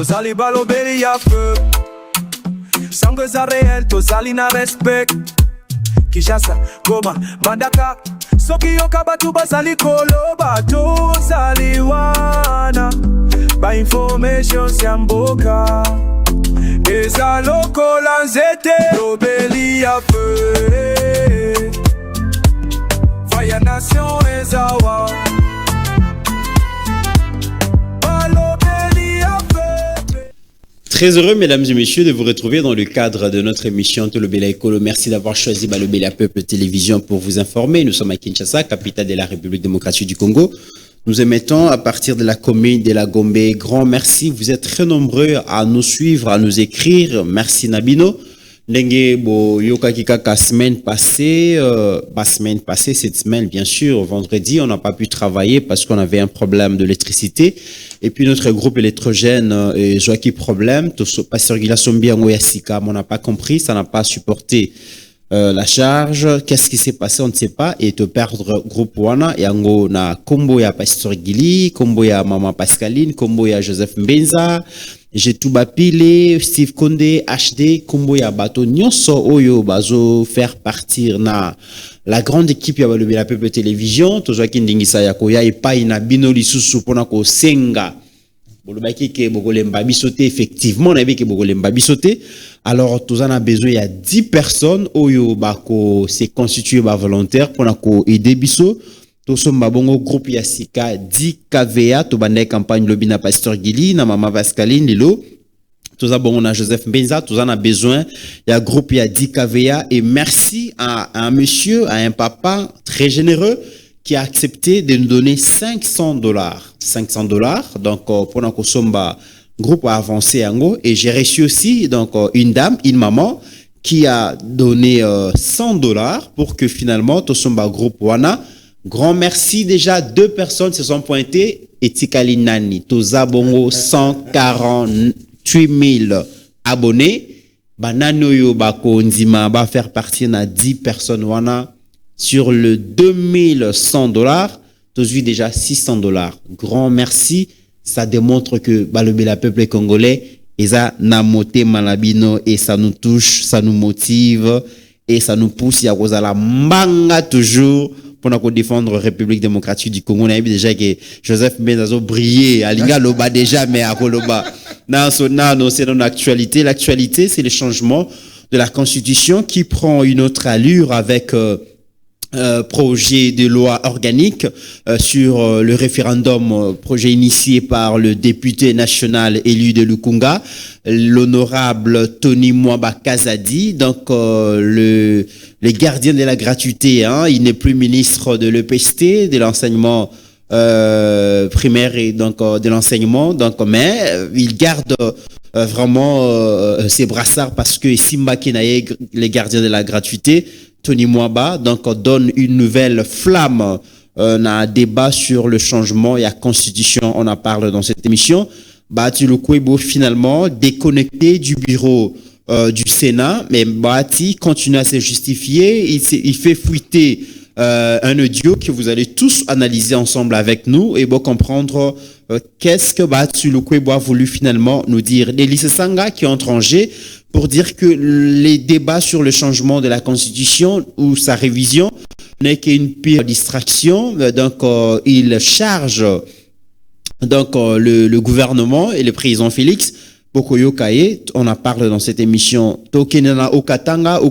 Tozali balobeli ya feu Sango za réel, tozali na respect Kishasa, Goma, Mandaka Soki yoka batu bazali koloba Tozali wana Ba information siamboka Eza lokola nzete Lobeli ya feu Faya nation ezawa Très heureux, mesdames et messieurs, de vous retrouver dans le cadre de notre émission Tolobela Ekolo. Merci d'avoir choisi Balobela Peuple Télévision pour vous informer. Nous sommes à Kinshasa, capitale de la République démocratique du Congo. Nous émettons à partir de la commune de la Gombe. Grand merci. Vous êtes très nombreux à nous suivre, à nous écrire. Merci Nabino. Ndenge bo yoka kikaka semaine passée, cette semaine bien sûr, vendredi, on n'a pas pu travailler parce qu'on avait un problème d'électricité. Et puis notre groupe électrogène, Joachim problème, pasteur Gilasombi Angoyasika, on n'a pas compris, ça n'a pas supporté la charge. Qu'est-ce qui s'est passé, on ne sait pas. Et te perdre groupe wana, et ango na kombo ya pasteur Gili, kombo ya maman Pascaline, kombo ya Joseph Mbenza, j'ai tout bapilé, Steve Condé, HD, kombo ya bato, nyonso oyo bazo faire partir na la grande équipe ya Balobela Peuple Télévision, tozwaki ndingisa ya koya epai na bino lisusu pona ko senga. Bolobaki ke bokolemba bisote, effectivement, na ke bokolemba bisote. Alors, tozana besoin ya 10 personnes oyo bako se constituer ba volontaire pona ko aider biso. Tosomba bongo groupe ya sika 10 KVA to bande campagne lobby na pasteur Gili na maman Pascaline lilo. Toza bongo na Joseph Mbenza, tozana besoin ya groupe ya 10 KVA et merci à un monsieur, à un papa très généreux qui a accepté de nous donner $500. $500 donc pour na kosomba groupe a avancé yango et j'ai reçu aussi donc une dame, une maman qui a donné $100 pour que finalement tosomba groupe wana. Grand merci, déjà 2 personnes se sont pointées. Etikali Nani, Toza Bongo, 148 000 abonnés. Banano yo bako nzima ba faire partie na 10 personnes wana sur le $2100. Tozu déjà $600. Grand merci. Ça démontre que Balobela Peuple congolais eza na moté malabino et ça nous touche, ça nous motive et ça nous pousse à kozala mbanga toujours. Pour nous défendre la République démocratique du Congo, on a vu déjà que Joseph Benzazo brillait, Alinga Loba déjà, mais à Koloba. C'est dans l'actualité. L'actualité, c'est le changement de la Constitution qui prend une autre allure avec projet de loi organique sur le référendum, projet initié par le député national élu de Lukunga, l'honorable Tony Mwamba Kazadi, donc le gardien de la gratuité, hein, il n'est plus ministre de l'EPST, de l'enseignement primaire et donc de l'enseignement, donc mais il garde vraiment ses brassards parce que Simba Kenaye, les gardiens de la gratuité, Tony Mwamba, donc donne une nouvelle flamme un débat sur le changement et la constitution, on en parle dans cette émission. Bati Lukwebo finalement déconnecté du bureau du Sénat, mais Bati continue à se justifier, il fait fuiter un audio que vous allez tous analyser ensemble avec nous et bon comprendre qu'est-ce que Bati Lukwebo a voulu finalement nous dire. Délice Sanga qui entre en jeu pour dire que les débats sur le changement de la Constitution ou sa révision n'est qu'une pire distraction. Donc, il charge donc le gouvernement et le président Félix Bokoyo Kaye, on en parle dans cette émission. Tokenana Okatanga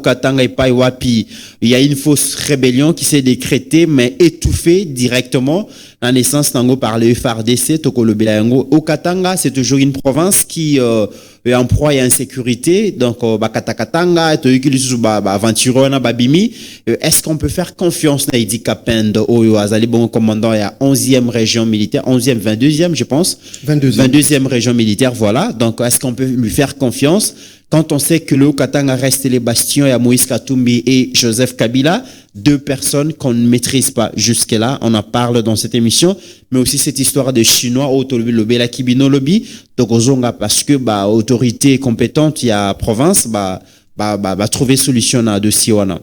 et Paiwapi. Il y a une fausse rébellion qui s'est décrétée, mais étouffée directement. La naissance tango par le FARDC, Tokolobela Yango. Okatanga, c'est toujours une province qui est en proie à insécurité. Donc, Bakatakatanga, Aventurona, Babimi. Est-ce qu'on peut faire confiance à Idi Kapend, Oyo Azali Bon commandant, il y a 11e région militaire, 11e, 22e, je pense. 22e région militaire, voilà. Donc, est-ce qu'on peut lui faire confiance quand on sait que le Okatanga reste les bastions, il y a Moïse Katumbi et Joseph Kabila, 2 personnes qu'on ne maîtrise pas jusque-là. On en parle dans cette émission, mais aussi cette histoire de Chinois, Lobela Kibino Lobby, Tokozonga, parce que, autorité compétente, il y a province, trouver solution à de Siwana.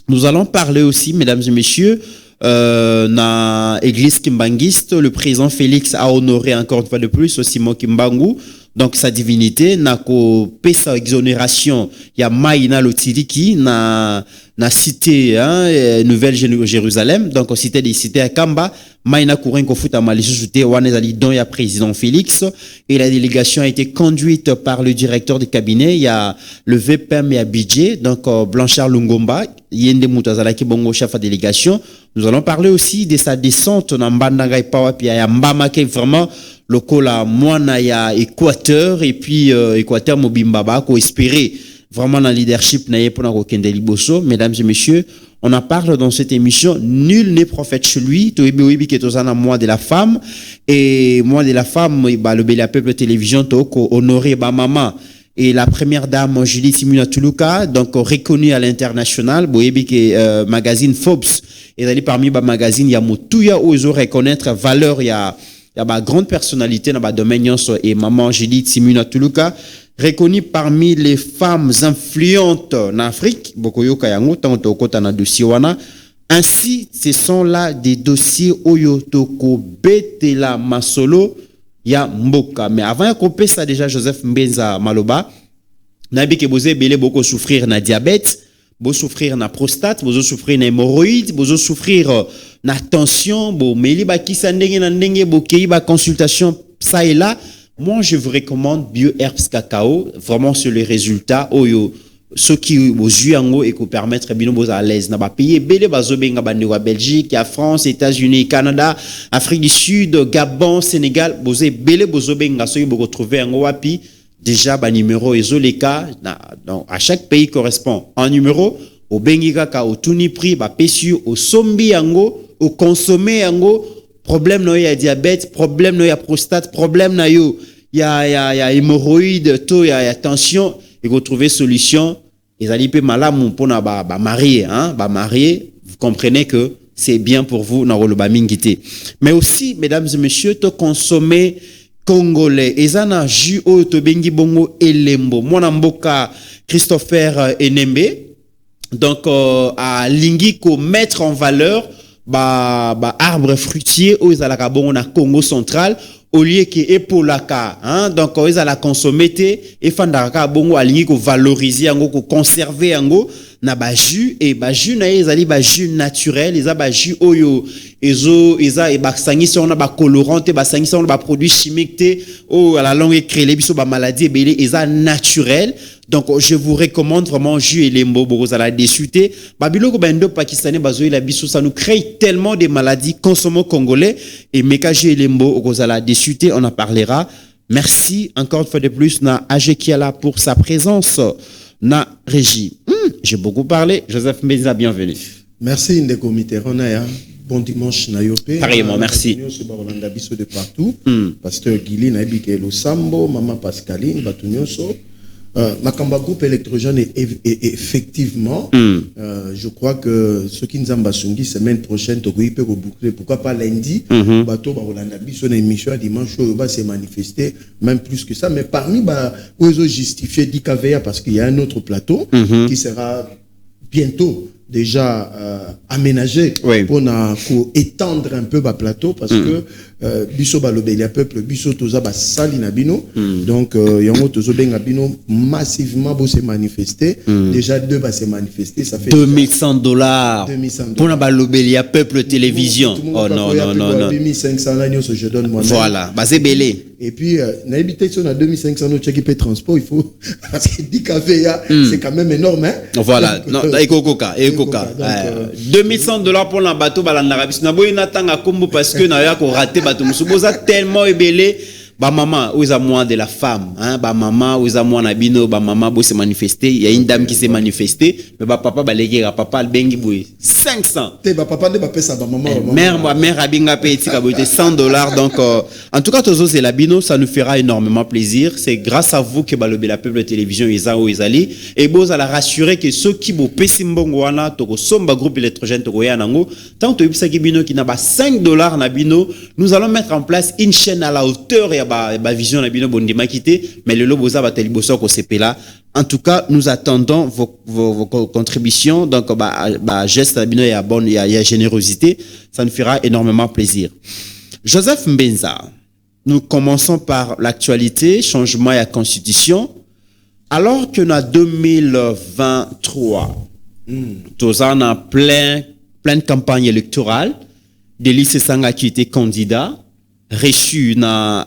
Nous allons parler aussi, mesdames et messieurs, na église kimbangiste. Le président Félix a honoré encore une fois de plus Simon Kimbangu, donc sa divinité. Na ko pesa exonération ya maïna lotiriki na cité Nouvelle Jérusalem, donc cité des cités à Kamba. Maïna Kouren Kofuta Malisuté Wanezali don ya président Félix, et la délégation a été conduite par le directeur du cabinet. Il y a le VPM et Abidjan, donc Blanchard Lungomba, Yende Moutazalaki Bongo chef de délégation. Nous allons parler aussi de sa descente dans Mbandanga et Pawapi à Mbama, qui est vraiment le cola Moana ya Équateur, et puis Équateur Mobimbaba, qu'on espérait vraiment dans le leadership naïe pour nous Kendeli Bosso. Mesdames et messieurs, on en parle dans cette émission. Nul n'est prophète chez lui. Toibi qui est aux mois de la femme, et mois de la femme, le Bélia Peuple Télévision toko honoré ba maman et la première dame Judith Simuna Tuluka, donc reconnue à l'international. Boyebi que magazine Forbes et d'aller parmi ba magazine ya mutuya où ils ont reconnaître valeur ya ba grande personnalité dans ba domaine et maman Judith Simuna Tuluka, reconnue parmi les femmes influentes en Afrique. Bokoyoka yango tanto kota na dossier wana. Ainsi, ce sont là des dossiers oyo toko betela masolo ya mboka. Mais avant de couper ça déjà, Joseph Mbenza Maloba, nabi ke boze belé beaucoup souffrir na diabète, bo souffrir na prostate, bo souffrir na hémorroïdes, bo souffrir na tension, bo meli ba kisa ndenge na ndenge bo kei ba consultation ça et là. Moi, je vous recommande BioHerbs Cacao, vraiment sur les résultats oyo ceux qui aux juango et qui permettre bien aux à l'aise na ba pays belé bazo benga bande wa Belgique, ya France, États-Unis, Canada, Afrique du Sud, Gabon, Sénégal, bozé belé bozo benga so vous retrouver en wapi déjà ba numéro ezoleka donc à chaque pays correspond un numéro au bengi kaka au tuni prix ba pesu au sombi yango au consommer yango. Problème no ya diabète, problème no ya prostate, problème na yo ya hémorroïde, to ya tension, et vous trouvez solution. Les alipé malamu pour na ba marié ba marié, vous comprenez que c'est bien pour vous na roloba mingité. Mais aussi mesdames et messieurs, to consommer congolais ezana jus o to bengi bongo elembo mwana mboka Christopher Enembe, donc à lingi ko mettre en valeur arbre fruitier aux alaka bon na Congo central au lieu que epolaka donc ils ala consommer et fandaka bongo alingi ko valoriser yango ko conserver yango na ba jus, et ba jus na ezali ba jus naturel, eza ba jus oyo eza e ba sangisa on a ba colorant te ba sangisa on ba produit chimique te o à la longue créer biso ba maladie belé eza naturel. Donc je vous recommande vraiment jus et lembo bozala désuté babiloko bando pakistanais bazoyi la biso, ça nous crée tellement de maladies. Consommons congolais et meka jus et lembo bozala désuté, on en parlera. Merci encore une fois de plus na Ajekiala pour sa présence na régie. J'ai beaucoup parlé. Joseph Mbenza, bienvenue. Merci Ndeko Mitterrand. Bon dimanche na yopé. Pareillement, merci. De partout. Pasteur Guili Naibike Losambo, Maman Pascaline, Batunyoso. Makamba groupe électrogène et effectivement, je crois que ce qui nous a basungi semaine prochaine, pourquoi pas lundi, bateau Barolanda Biso na émission dimanche va se manifester, même plus que ça. Mais parmi où ils ont justifié d'IKVA parce qu'il y a un autre plateau qui sera bientôt déjà aménagé pour étendre un peu le plateau parce que biso balobeli peuple biso toza ba sali na bino donc yango tozo benga bino massivement pour se manifester déjà deux va se manifester, ça fait $2100 pour na balobeli peuple télévision. Oh non non non non 2500 là je donne moi voilà basé belé. Et puis na habité sur na 2500 no check peut transport, il faut parce que DKVA c'est quand même énorme voilà non ekokoka 2100 $ pour la bateau balandaka biso na boyi natanga kombo parce que na ya ko rater bateau musuboza tellement ebelé ba maman aux amours de la femme ba maman aux amours na bino ba maman bo se manifester, il y a une dame qui s'est manifestée mais ba papa balekera papa bengi boy 500 te ba papa ne ba pesa ba maman mère abinga pe tika boy $100 donc en tout cas tozo c'est la bino, ça nous fera énormément plaisir. C'est grâce à vous que balobe la peuple télévision eza o ezali et boz à la rassurer que ceux qui bo pesi mbongo wana toko somba groupe électrogène toko ya nango tant to yebisa ki bino qui na ba $5 na bino, nous allons mettre en place une chaîne à la hauteur et ba vision na bino bondima quitté, mais le loboza ba teliboso ko sepela. En tout cas, nous attendons vos contributions. Donc, geste na bino ya bonne, ya générosité. Ça nous fera énormément plaisir. Joseph Mbenza, nous commençons par l'actualité, changement à la constitution. Alors que dans 2023, tous en a pleine campagne électorale, Deli Sesanga qui était candidat, reçu dans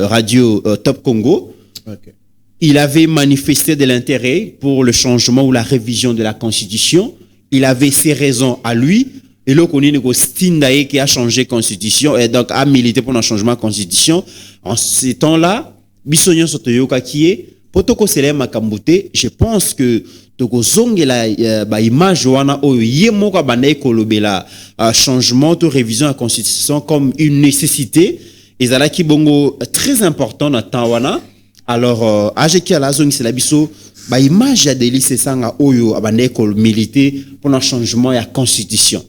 radio Top Congo. Okay. Il avait manifesté de l'intérêt pour le changement ou la révision de la constitution. Il avait ses raisons à lui. Et là, on a Stindae qui a changé la constitution et donc a milité pour un changement de constitution. En ces temps-là, Bissonyo Sotoyoka qui est, Potoko Selem Makambute, je pense que Toko Zongela image wana o yemoka banae kolobela changement ou révision de la constitution comme une nécessité. Et ça qui bongo très important dans Tawana. Alors, Ajeki à la zone, c'est la biso, image de Deli Sesanga Oyo, abane kol milité pour un changement de la constitution.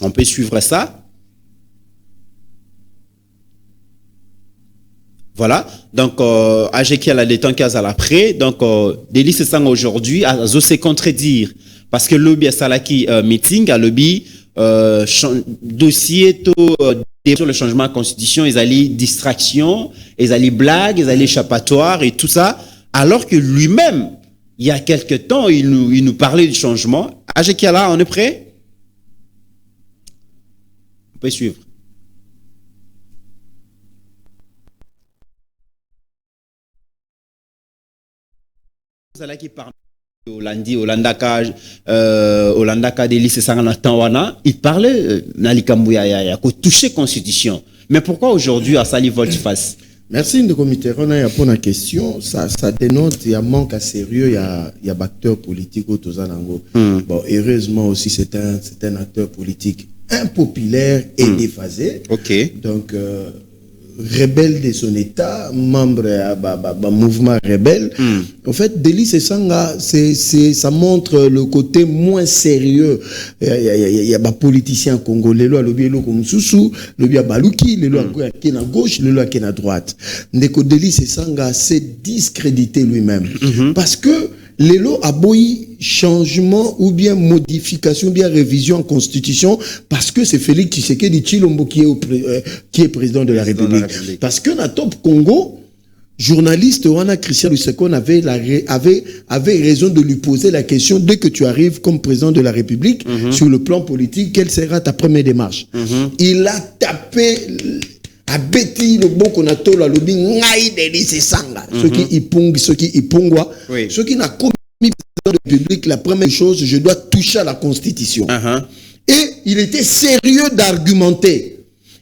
On peut suivre ça. Voilà. Donc, Ajeki à la détente à l'après. Donc, Deli Sesanga aujourd'hui, à se contredire. Parce que lobby à Salaki meeting, à lobby, dossier sur le changement de la constitution, ils allaient distraction, ils allaient blagues, ils allaient échappatoire et tout ça, alors que lui-même, il y a quelque temps, il nous parlait du changement. Ajekiala, on est prêt? On peut suivre. Vous allez qui parle. Olandaka Deli Sesanga Tawana, il parlait Nalikambuya ya ko toucher constitution. Mais pourquoi aujourd'hui à Sali volte-face? Merci de comité. On a pour la question, ça dénote il y a manque à sérieux, il y a acteur politique au Tozanango. Bon, heureusement aussi c'est un acteur politique impopulaire et déphasé. OK. Donc rebelle de son état, membre d'un mouvement rebelle. En fait, Deli Sesanga, ça montre le côté moins sérieux. Il y a des politiciens congolais, le lobby comme Soussou, le lobby à Balouki, le lobby qui est à gauche, le lobby qui est à droite. Ndeko Deli Sesanga s'est discrédité lui-même. Parce que Lelo a boyi changement ou bien modification ou bien révision en constitution parce que c'est Félix Tshisekedi Tshilombo qui est président de la République. Parce que dans Top Congo, journaliste Wana Christian Lusekon avait raison de lui poser la question dès que tu arrives comme président de la République sur le plan politique, quelle sera ta première démarche? Il a tapé a bêti le bon qu'on a tout la lobby ngai Deli Sesanga ceux qui y pongwa ceux qui n'a commis président de la République, la première chose, je dois toucher à la constitution. Et il était sérieux d'argumenter,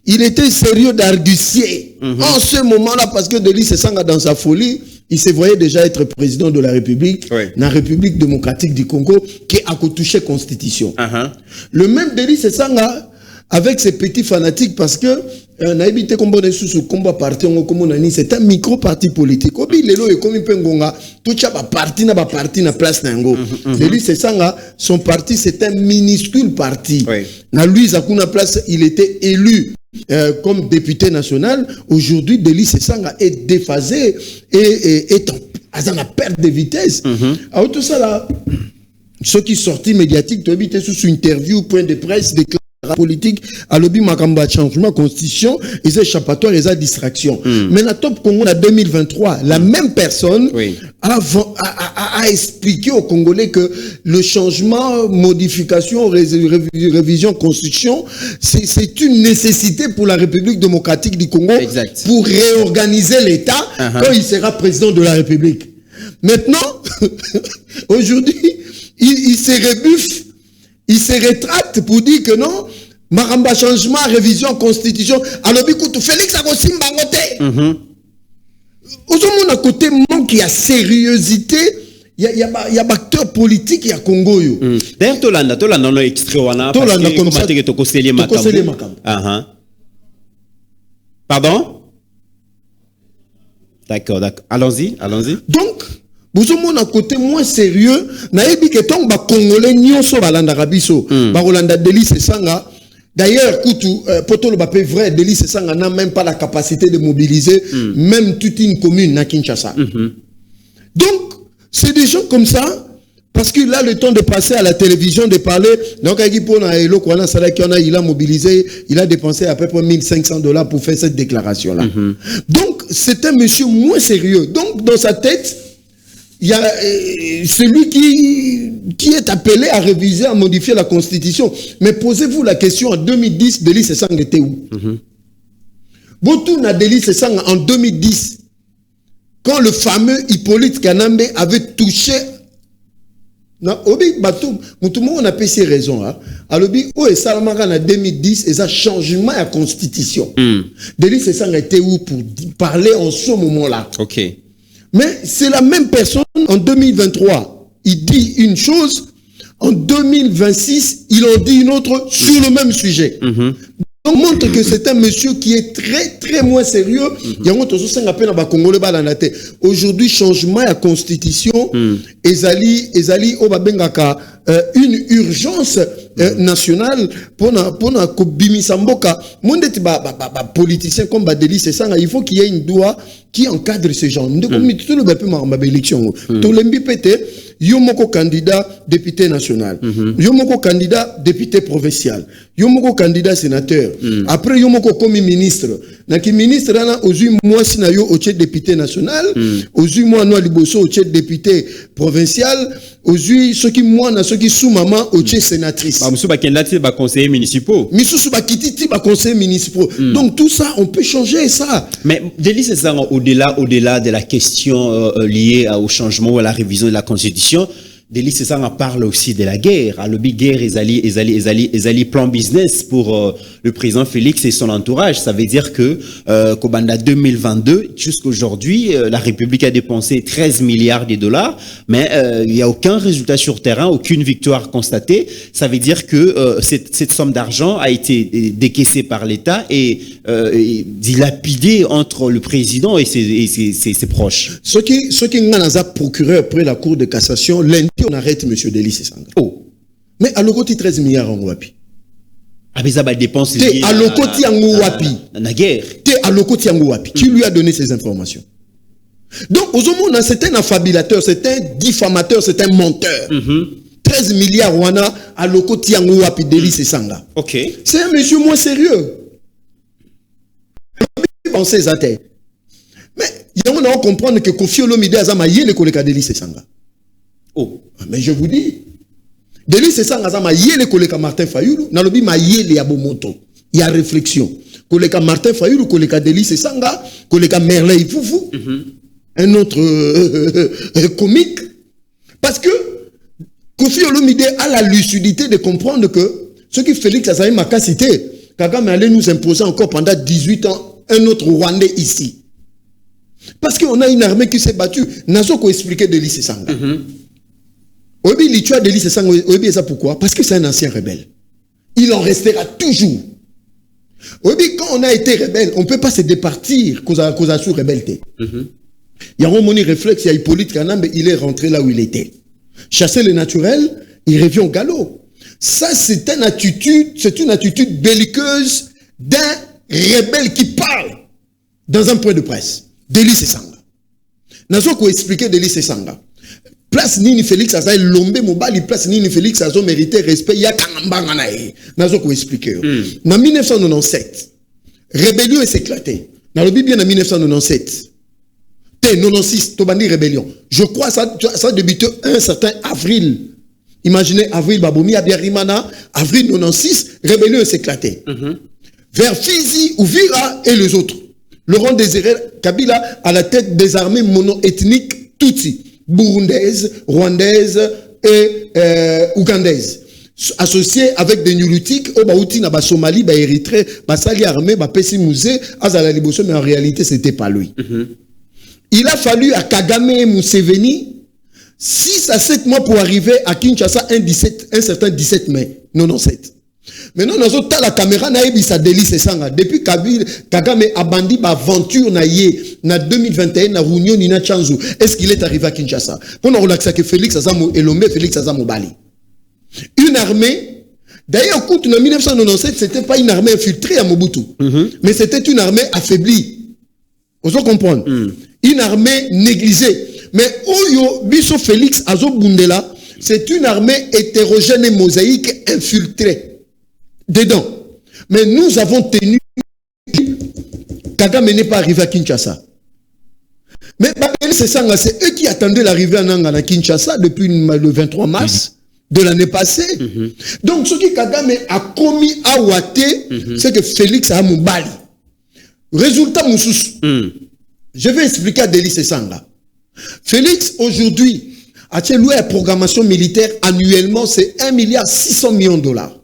il était sérieux d'argusier en ce moment-là, parce que Deli Sesanga dans sa folie, il se voyait déjà être président de la République, la République démocratique du Congo, qui a touché constitution. Le même Deli Sesanga avec ses petits fanatiques, parce que c'est un micro-parti politique. Son parti, c'est un minuscule parti. Il était élu comme député national. Aujourd'hui, Deli Sesanga est déphasé et est en perte de vitesse. Alors tout ça là, ceux qui sortent médiatiques, tu habites sous interview, point de presse, déclaration politique, à l'objet makamba changement constitution, ils échappatoire, ils ont distraction. Mais dans Top Congo en 2023, la même personne a expliqué aux Congolais que le changement, modification, révision constitution, c'est une nécessité pour la République démocratique du Congo pour réorganiser l'État quand il sera président de la République. Maintenant, aujourd'hui, il se rebuffe. Il se rétracte pour dire que non, Maramba changement, révision, constitution. Alors, Félix a aussi mbangoté. Aujourd'hui, à côté, manque, il y a sérieuxité. Il y a acteurs politiques, il y a Congo. D'ailleurs, Tolanda, on a extrait, Tolanda, comme ça. Pardon? D'accord. Allons-y. Donc, vous avez un côté moins sérieux. Naebi que tant ba Congolais nyonso balanda rabiso, ba Rolanda Deli Sesanga D'ailleurs, Koutou, Poto le Bapé vrai, Delis Sesanga n'a même pas la capacité de mobiliser même toute une commune à Kinshasa. Donc, c'est des gens comme ça, parce qu'il a le temps de passer à la télévision, de parler. Donc, il a mobilisé, il a dépensé à peu près $1,500 pour faire cette déclaration-là. Donc, c'est un monsieur moins sérieux. Donc, dans sa tête, il y a celui qui est appelé à réviser, à modifier la Constitution. Mais posez-vous la question, en 2010, Delis Sesanga était où? Botou na Delis Sesanga en 2010, quand le fameux Hippolyte Kanambe avait touché... Non, Obi Batou, on a ses raisons. Alobi, et Salamara en 2010, et ça changement à la Constitution. Delis Sesanga était où pour parler en ce moment-là? Ok. Mais c'est la même personne en 2023. Il dit une chose, en 2026, il en dit une autre sur le même sujet. Donc, montre que c'est un monsieur qui est très, très moins sérieux. Aujourd'hui, changement à la Constitution, Ezali, Obabengaka, une urgence nationale pour Bimisamboka. Politicien comme Delis Sesanga, il faut qu'il y ait une loi qui encadre ce genre. Yomoko candidat député national, Yomoko candidat député provincial, Yomoko candidat sénateur. Après Yomoko comme ministre. Naki ministre là aux mois sinayo au chef député national, aux mois noa liboso au chef député provincial, aux ceux qui moi na ceux qui sous maman au chef sénatrice. Ba musu ba kendati ba conseillers municipaux. Misusu ba kititi ba conseillers municipaux. Donc tout ça on peut changer ça. Mais Delis Sesanga au-delà de la question liée au changement ou à la révision de la Constitution, Delis Sesanga parle aussi de la guerre. Le big guerre, Ezali plan business pour le président Félix et son entourage. Ça veut dire que Kobanda 2022, jusqu'aujourd'hui, la République a dépensé 13 milliards de dollars, mais il n'y a aucun résultat sur terrain, aucune victoire constatée. Ça veut dire que cette somme d'argent a été décaissée par l'État et dilapidée entre le président et ses proches. Ceux qui n'ont procureur près la Cour de cassation, lundi, on arrête M. Delis Sesanga. Oh. Mais à l'okoti 13 milliards en Wapi. Ah, mais ça va dépenser. T'es à l'okoti en Wapi. La guerre. T'es à l'okoti en Wapi. Qui lui a donné ces informations? Donc, au moment c'est un affabulateur, c'est un diffamateur, c'est un menteur. 13 milliards wana à l'okoti en Wapi, Delis Sesanga. Ok. C'est un monsieur moins sérieux. Pensez à terre. Mais il y a comprendre que Kofi Olomide Azama yé le collègue Delis Sesanga. Oh. Mais je vous dis, Delis Sesanga Azama yé le collègue Martin Fayulu, nalobi ma yé le Yabomoto. Il y a réflexion. Collègue Martin Fayulu, collègue Delis Sesanga, collègue Merley Foufou, un autre comique. Parce que Kofi Olomide a la lucidité de comprendre que ce qui Félix Azaï m'a cité, Kagame allait nous imposer encore pendant 18 ans un autre Rwandais ici. Parce qu'on a une armée qui s'est battue. Nazoko expliqué Delis Sesanga. Obi Litua Delis Sesanga, Obi ça pourquoi? Parce que c'est un ancien rebelle. Il en restera toujours. Obi, quand on a été rebelle, on ne peut pas se départir cause à sous rebelleté. Il y a un moni réflexe, il y a Hippolyte Kanambe, il est rentré là où il était. Chasser le naturel, il revient au galop. Ça, c'est une attitude belliqueuse d'un rebelle qui parle dans un point de presse. Delis Sesanga. Nazoko expliqué Delis Sesanga. Place Nini Félix Azaï Lombe Mobali, place Nini Félix Azo mérité respect, ya Kangambanga nae. Nazoko expliqué. En 1997, rébellion est éclatée. Dans le bien en 1997. 96, Tobani rébellion. Je crois ça a débuté un certain avril. Imaginez avril Baboumi, Abiyarimana, avril 96, rébellion est éclatée. Vers Fizi, Ouvira et les autres. Laurent Désiré Kabila à la tête des armées mono-ethniques Tutsi, burundaises, rwandaises et ougandaises. Associés avec des Nulutiques, Obaouti, Naba Somalie, Ba Érythrée, Basali armée, Ba Pessi Mouzé, Azala Liboso, mais en réalité, c'était pas lui. Il a fallu à Kagame et Museveni 6 à 7 mois pour arriver à Kinshasa un certain 17 mai 97. Maintenant, nous avons la caméra naïbisa Delis Sesanga. Depuis Kagame a bandi ba aventure na yé na 2021 na Réunion Nina Chanzu. Est-ce qu'il est arrivé à Kinshasa? Pour nous relaxer que Félix Azamo Elomé, Félix Azamo Bali. Une armée D'ailleurs, écoute, en 1997, c'était pas une armée infiltrée à Mobutu, mais c'était une armée affaiblie. Vous comprenez? Une armée négligée. Mais Oyo Biso Félix Azo Bundela, c'est une armée hétérogène et mosaïque infiltrée dedans. Mais nous avons tenu. Kagame n'est pas arrivé à Kinshasa. Mais c'est eux qui attendaient l'arrivée à Kinshasa depuis le 23 mars de l'année passée. Donc, ce que Kagame a commis à Ouaté, c'est que Félix a Moubali. Résultat, Moussous. Je vais expliquer à Delis Sanga. Félix, aujourd'hui, a loué la programmation militaire annuellement, c'est 1,6 milliard.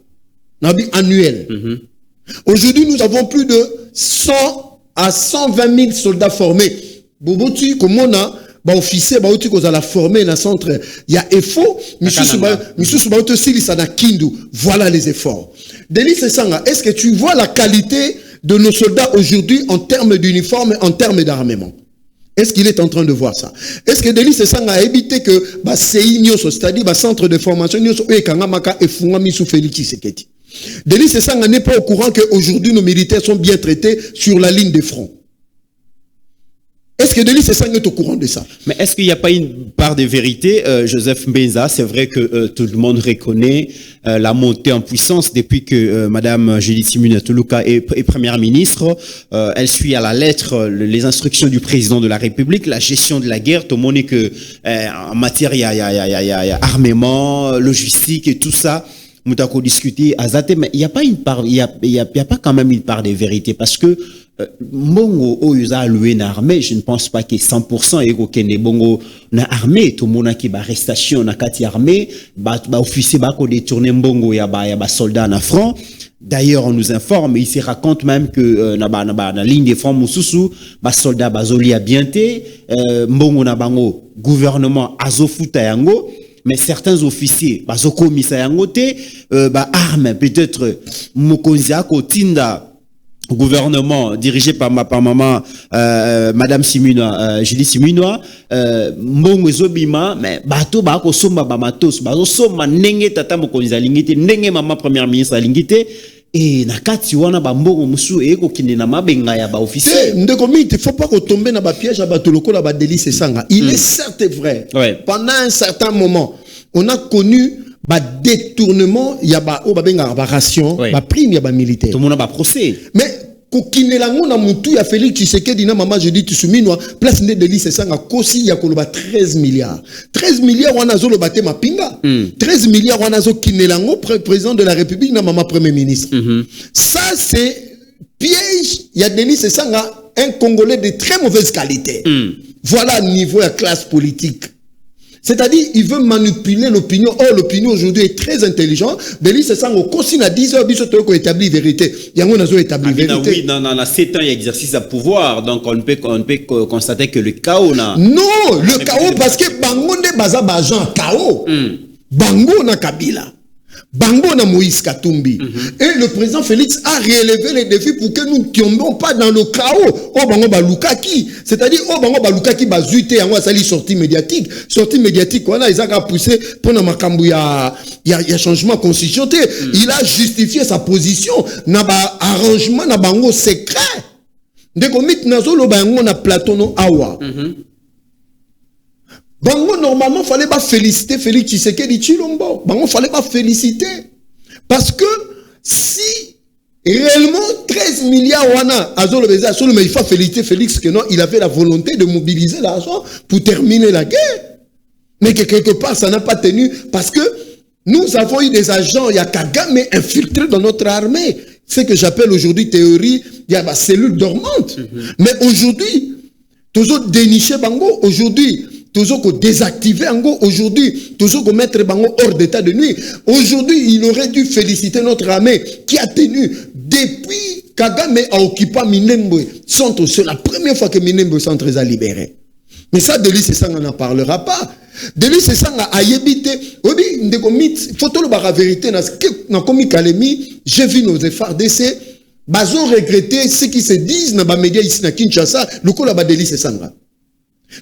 Annuel. Aujourd'hui, nous avons plus de 100 à 120 000 soldats formés. Bobotu, comme on a, officier, Baouti, qu'on a formé dans le centre, il y a EFO, voilà les efforts. Delis Sanga, est-ce que tu vois la qualité de nos soldats aujourd'hui en termes d'uniforme, en termes d'armement? Est-ce qu'il est en train de voir ça? Est-ce que Delis Sanga a évité que c'est-à-dire centre de formation Delis Sanga n'est pas au courant qu'aujourd'hui nos militaires sont bien traités sur la ligne de front. Est-ce que Delis Sanga est au courant de ça? Mais est-ce qu'il n'y a pas une part de vérité, Joseph Mbenza? C'est vrai que tout le monde reconnaît la montée en puissance depuis que Madame Judith Suminwa Tuluka est première ministre. Elle suit à la lettre les instructions du président de la République, la gestion de la guerre. Tout le monde est que en matière il y a armement, logistique et tout ça. Nous avons discuté à Zate, mais il n'y a pas une part, il y a pas quand même une part de vérité parce que Mongo Oyuza loué une armée, je ne pense pas que 100% et que Bongo na armée, tout le monde qui ba arrestation na kati armée, ba officier ba ko détourner Bongo ya ba soldat na front. D'ailleurs, on nous informe, il se raconte même que na ligne de front Moussousou, ba soldat bazoli a bienté, Bongo na bango gouvernement azofuta yango. Mais certains officiers, bazoko-misa yangote, armes, peut-être, Mokonzia, Kotinda, gouvernement dirigé par maman, Madame Simunwa, Julie Simunwa, Mbongo Zobima, mais bato, bako somba, bamatos, bazo somba, nenge tata Mokonzia lingite, nenge maman première ministre lingite, et nakati wana bambongo musu eko kinde na mabenga ya ba officier. Ndekomi, il faut pas retomber dans ba piège à batoloko la ba Delis Sanga. Il est certes vrai. Ouais. Pendant un certain moment, on a connu ba détournement, il y a ba benga ba ration, ba prime ya ba militaire. Tout le monde a ba procès. Mais kokine lango na mutu ya Félix Tshisekedi na maman je dis Suminwa place de Delis Sanga kosi ya koloba 13 milliards. 13 milliards wana zo lo bate mapinga. 13 milliards wana zo kinelango président de la République na maman premier ministre. Ça c'est piège, il y a Delis Sanga un Congolais de très mauvaise qualité. Voilà le niveau de classe politique. C'est-à-dire, il veut manipuler l'opinion. Or, l'opinion aujourd'hui est très intelligente. Delis Sanga, au consigne à 10 heures, il faut établir vérité. Il y a un établi vérité. Oui, dans 7 ans, il y a exercice à pouvoir. Donc, on peut constater que le chaos n'a. Non, le chaos, parce que Bango ne baza bajan chaos. Bango na Kabila. Bango na Moïse Katumbi. Et le président Félix a relevé les défis pour que nous ne tombions pas dans le chaos. Oh bango ba Lukaki. C'est-à-dire, oh bango ba Lukaki ba zuite yango sali sortie médiatique. Sortie médiatique, wana ils a poussé pour na makambu ya changement constitutionnel. Il a justifié sa position na ba arrangement na bango secret. Ndeko mit nazolo bango na Platono awa. Bango, normalement, il fallait pas féliciter Félix Tshisekedi Tshilombo. Bango, il fallait pas féliciter. Parce que si réellement 13 milliards wana azolo beza solo, mais il faut féliciter Félix que non, il avait la volonté de mobiliser l'argent pour terminer la guerre. Mais que quelque part, ça n'a pas tenu parce que nous avons eu des agents, il y a Kagame infiltrés dans notre armée. Ce que j'appelle aujourd'hui théorie, il y a ma cellule dormante. Mais aujourd'hui, toujours dénicher Bango, aujourd'hui, toujours désactiver Bango, aujourd'hui, toujours mettre Bango hors d'état de nuit. Aujourd'hui, il aurait dû féliciter notre armée qui a tenu depuis Kagame a occupé Minembwe centre. C'est la première fois que Minembwe centre a libéré. Mais ça, Delis Sanga n'en parlera pas. Delis Sanga a yébité. Obi, photo le bara vérité, dans Komi Kalemi, j'ai vu nos efforts d'essai. Bazo regretter ceux qui se disent dans les médias ici à Kinshasa, le coup là-bas Delis Sanga.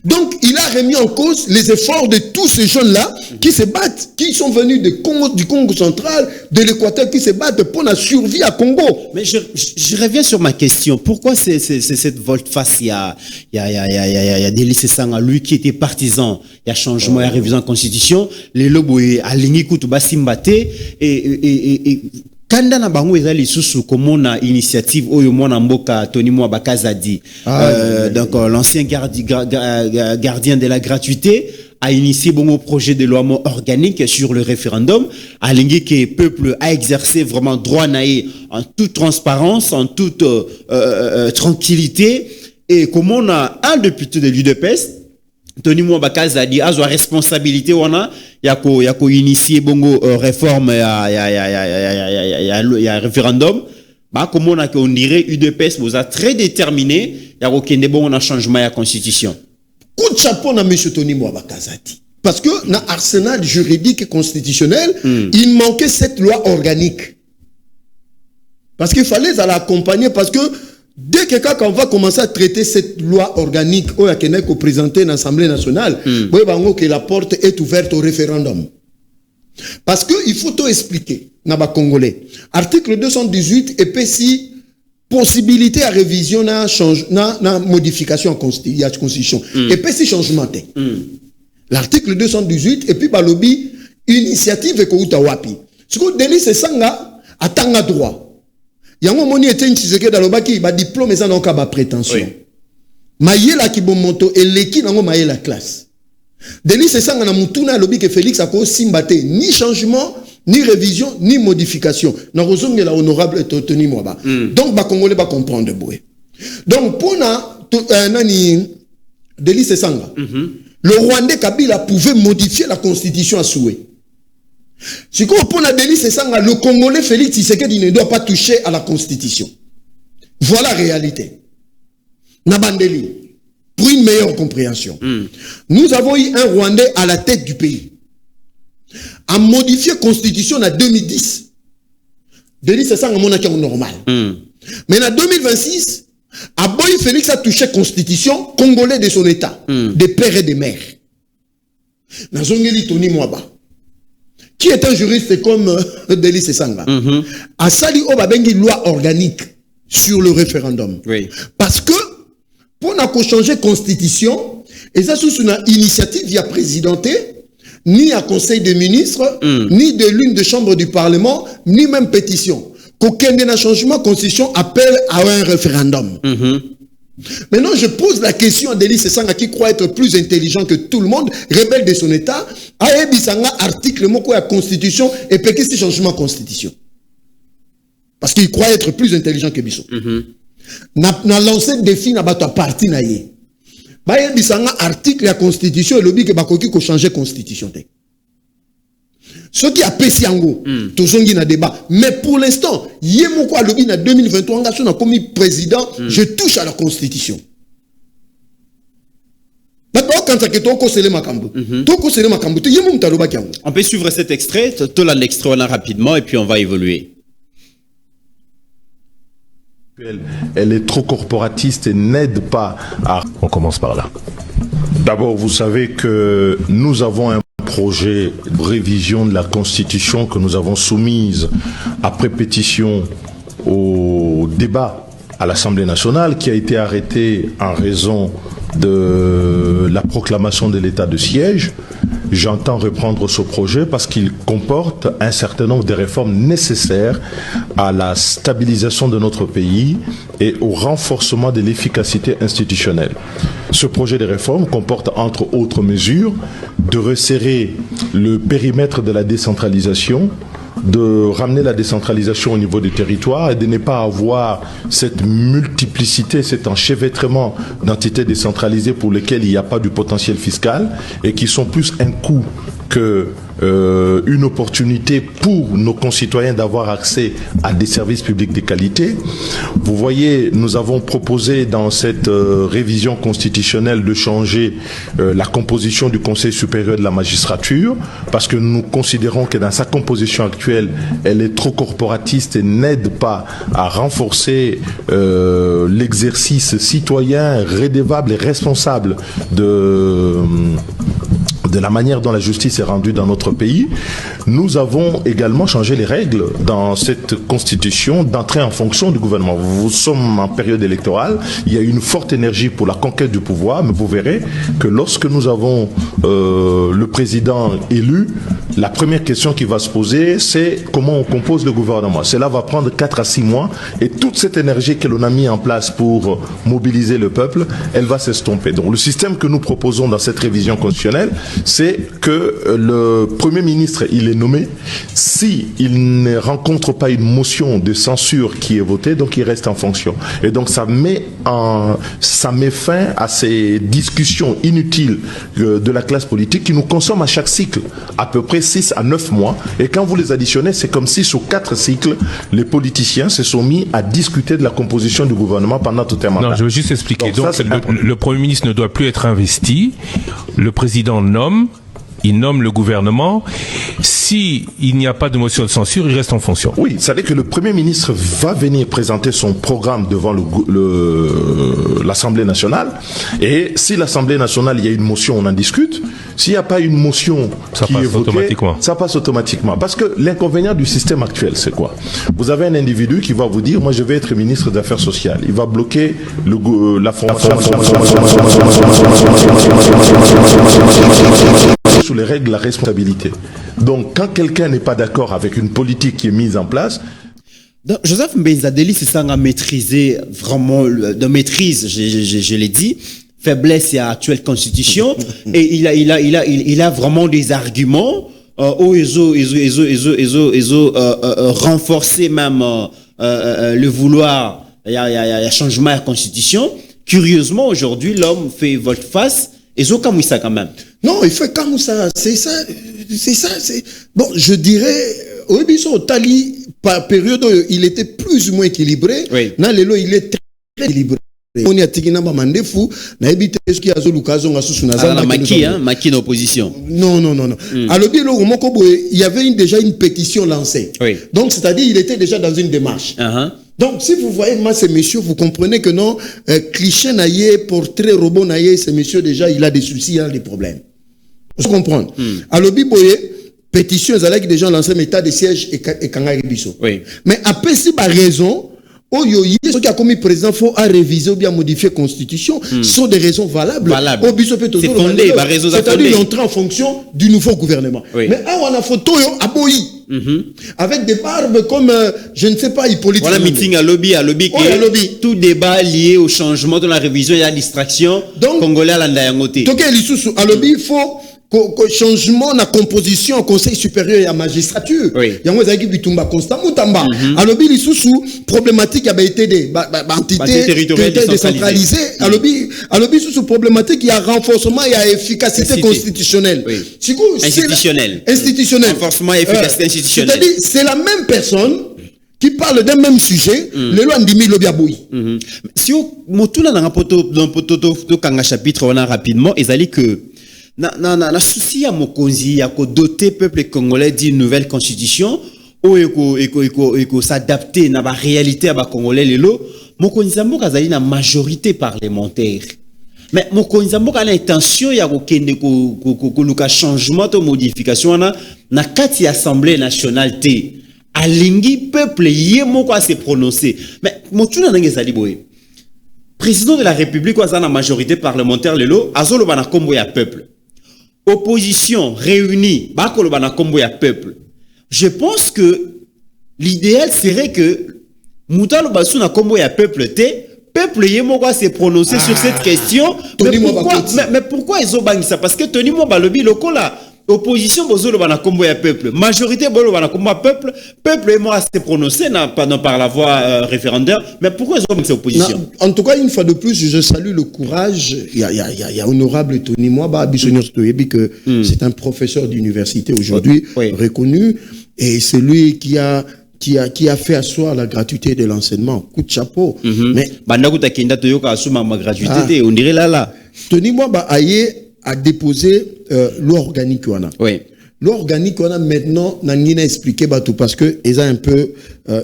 Donc, il a remis en cause les efforts de tous ces jeunes-là qui se battent, qui sont venus du Congo central, de l'Équateur, qui se battent pour la survie à Congo. Mais je reviens sur ma question. Pourquoi c'est cette volte-face? Il y a Delis Esanga, lui qui était partisan. Il y a changement, il y a révision de la Constitution. Les lobos, à l'Ingikutu, Basimbate, et kanda na bango ezali susu komona initiative oyo mwana mboka Tony Mwabakazadi donc l'ancien gardien de la gratuité a initié bon projet de loi organique sur le référendum alingi que peuple a exercé vraiment droit naé en toute transparence, en toute tranquillité, et comme on a un député de l'UDPS Tony Mwabakazadi a la responsabilité wana yako initier bongo réforme ya référendum ba comme on dirait UDPS vous a très déterminé yako kende bon on a changement ya constitution. Coup de chapeau na monsieur Tony Mwabakazadi parce que dans l'arsenal juridique et constitutionnel il manquait cette loi organique parce qu'il fallait l'accompagner parce que dès que quand on va commencer à traiter cette loi organique ou à présenter dans l'Assemblée nationale, que la porte est ouverte au référendum. Parce que il faut tout expliquer, naba congolais. Article 218 épaissit possibilité à révision na modification en constitution. Épaissit changement. L'article 218 et puis balobi initiative et kouta wapi. Ce que Delis Esanga atanga droit. Yango moni était une Tshisekedi dalobaki ba diplôme eza na ba prétention. Mayela ki bomonto eleki nango mayela classe. Delis Esanga na mutuna lobi que Félix ako simbate ni changement, ni révision, ni modification. Na rozongela honorable Tony Mwaba. Donc ba congolais ba comprendre boé. Donc pour nani Delis Esanga. Le Rwandais Kabila pouvait modifier la constitution à souhait. Si pour la Delis Esanga, le Congolais Félix Tshisekedi ne doit pas toucher à la Constitution. Voilà la réalité. Nabandeli, pour une meilleure compréhension. Nous avons eu un Rwandais à la tête du pays. A modifié la Constitution en 2010. Delis Esanga monaki normal. Mais en 2026, Aboy Félix a touché la Constitution congolais de son État, des pères et des mères. Nazongeli Tony Mwaba, qui est un juriste comme Delis Esanga, a sali obabengi loi organique sur le référendum. Oui. Parce que pour n'a changer constitution, et ça sous une initiative via présidenté, ni à conseil des ministres, ni de l'une des chambres du parlement, ni même pétition. Qu'aucun des changements constitution appelle à un référendum. Maintenant, je pose la question à Delis Esanga qui croit être plus intelligent que tout le monde, rebelle de son état, a ebisanga article moko la constitution et pété ce changement constitution. Parce qu'il croit être plus intelligent que Bisso. Na lancé défi na bato parti na ye. Ba ebisanga article la constitution et lobby que bakoki ko changer constitution te. Ce qui a pété yango, tozongi na débat. Mais pour l'instant, yemoko alobi na 2023 nga son a commis président, je touche à la constitution. On peut suivre cet extrait, tout l'extrait rapidement et puis on va évoluer. Elle est trop corporatiste et n'aide pas à... On commence par là. D'abord, vous savez que nous avons un projet de révision de la Constitution que nous avons soumise après pétition au débat à l'Assemblée nationale qui a été arrêté en raison de la proclamation de l'état de siège. J'entends reprendre ce projet parce qu'il comporte un certain nombre de réformes nécessaires à la stabilisation de notre pays et au renforcement de l'efficacité institutionnelle. Ce projet de réforme comporte entre autres mesures de resserrer le périmètre de la décentralisation, de ramener la décentralisation au niveau des territoires et de ne pas avoir cette multiplicité, cet enchevêtrement d'entités décentralisées pour lesquelles il n'y a pas du potentiel fiscal et qui sont plus un coût que une opportunité pour nos concitoyens d'avoir accès à des services publics de qualité. Vous voyez, nous avons proposé dans cette révision constitutionnelle de changer la composition du Conseil supérieur de la magistrature, parce que nous considérons que dans sa composition actuelle, elle est trop corporatiste et n'aide pas à renforcer l'exercice citoyen, redevable et responsable de la manière dont la justice est rendue dans notre pays. Nous avons également changé les règles dans cette constitution d'entrée en fonction du gouvernement. Nous sommes en période électorale, il y a une forte énergie pour la conquête du pouvoir, mais vous verrez que lorsque nous avons le président élu, la première question qui va se poser, c'est comment on compose le gouvernement. Cela va prendre 4 à 6 mois et toute cette énergie que l'on a mis en place pour mobiliser le peuple, elle va s'estomper. Donc le système que nous proposons dans cette révision constitutionnelle, c'est que le Premier ministre, il est nommé. Si il ne rencontre pas une motion de censure qui est votée, donc il reste en fonction. Et donc ça met fin à ces discussions inutiles de la classe politique qui nous consomment à chaque cycle à peu près 6 à 9 mois. Et quand vous les additionnez, c'est comme si sur 4 cycles, les politiciens se sont mis à discuter de la composition du gouvernement pendant tout un mandat. Non, je veux juste expliquer. Donc ça, le Premier ministre ne doit plus être investi. Le président il nomme le gouvernement. Si il n'y a pas de motion de censure, il reste en fonction. Oui, c'est-à-dire que le Premier ministre va venir présenter son programme devant l'Assemblée nationale. Et si l'Assemblée nationale, il y a une motion, on en discute. S'il n'y a pas une motion ça qui passe est votée, automatiquement. Ça passe automatiquement. Parce que l'inconvénient du système actuel, c'est quoi? Vous avez un individu qui va vous dire, moi je vais être ministre des Affaires sociales. Il va bloquer la formation sous les règles de la responsabilité. Donc, quand quelqu'un n'est pas d'accord avec une politique qui est mise en place. Donc, Joseph Mbenzadeli, c'est ça, à maîtriser vraiment, de maîtrise, je l'ai dit, faiblesse à l'actuelle constitution, et il a vraiment des arguments, où ils ont renforcé même, le vouloir, il y a changement à la constitution. Curieusement, aujourd'hui, l'homme fait volte-face, et ils ont comme ça quand même. Non, il fait comme ça. C'est ça. Bon, je dirais, au début, au Tali, par période, il était plus ou moins équilibré. Oui. Dans les lots, il est très équilibré. On y a tigina mandefu, na ebite ce qui a zo lukazo nga susu na zamba maki en opposition. Non. Alors bien il y avait déjà une pétition lancée. Oui. Donc c'est-à-dire il était déjà dans une démarche. Donc si vous voyez moi ces messieurs, vous comprenez que non cliché naïe, portrait robot naïe, ces messieurs déjà il a des soucis, il a des problèmes. Vous comprenez? Alors bien pétition ils allaient que des gens lançaient état de siège et kanga biso. Oui. Mais après si par raison ce qui a commis président, il faut réviser ou bien modifier la constitution, sont des raisons valables. C'est fondé, c'est-à-dire l'entrée en fonction du nouveau gouvernement. Oui. Mais on a photo à Boyi, avec des barbes comme, je ne sais pas, Hippolyte. Voilà, meeting à lobby, tout débat lié au changement de la révision et à la distraction. Donc, Congolais à l'andayangote. Donc, à lobby, il faut changement na composition au conseil supérieur et à magistrature. Oui. Yango ezaki bitumba constant mutamba. Alobi lisusu problématique a été des entités territoriales décentralisées. Alobi sous problématique il y a renforcement et efficacité constitutionnelle. Oui. Institutionnel. Renforcement et efficacité institutionnelle. C'est-à-dire c'est la même personne qui parle d'un même sujet, le loi ndimi lobi aboyi. Si on motuna dans poto kanga chapitre on a rapidement ezali que na souci ya mokonzi ya ko doter peuple congolais d'une nouvelle constitution ou eko s'adapter na ba réalité à ba congolais lelo mokonzi mboka zali na majorité parlementaire mais mokonzi mboka a l'intention ya ko kende ko luka changement ou modification na kati assemblée nationale te alingi peuple yé moko a se prononcer mais motuna ndenge zali boye président de la république a na majorité parlementaire lelo azolo bana kombo ya peuple. Opposition réunie, bakoloba kombo ya peuple. Je pense que l'idéal serait que Moutalo Bassou na kombo ya peuple peuple yemoko se prononcer sur cette question. Mais pourquoi ils ont bangi ça? Parce que Tony Mobalobi lokola opposition bozolo bana kombo ya peuple, majorité bolo bana kombo ya peuple, peuple est moi à se prononcer par la voie référendaire, mais pourquoi ils ont cette opposition? Non, en tout cas, une fois de plus, je salue le courage. Il y a honorable Tony Mwaba, que c'est un professeur d'université aujourd'hui, reconnu, et c'est lui qui a fait asseoir la gratuité de l'enseignement. Coup de chapeau. Mais ma gratuité, on dirait là. Tony Mwaba a déposé loi organique. Oui. Loi organique, on a maintenant, Nangina expliqué parce que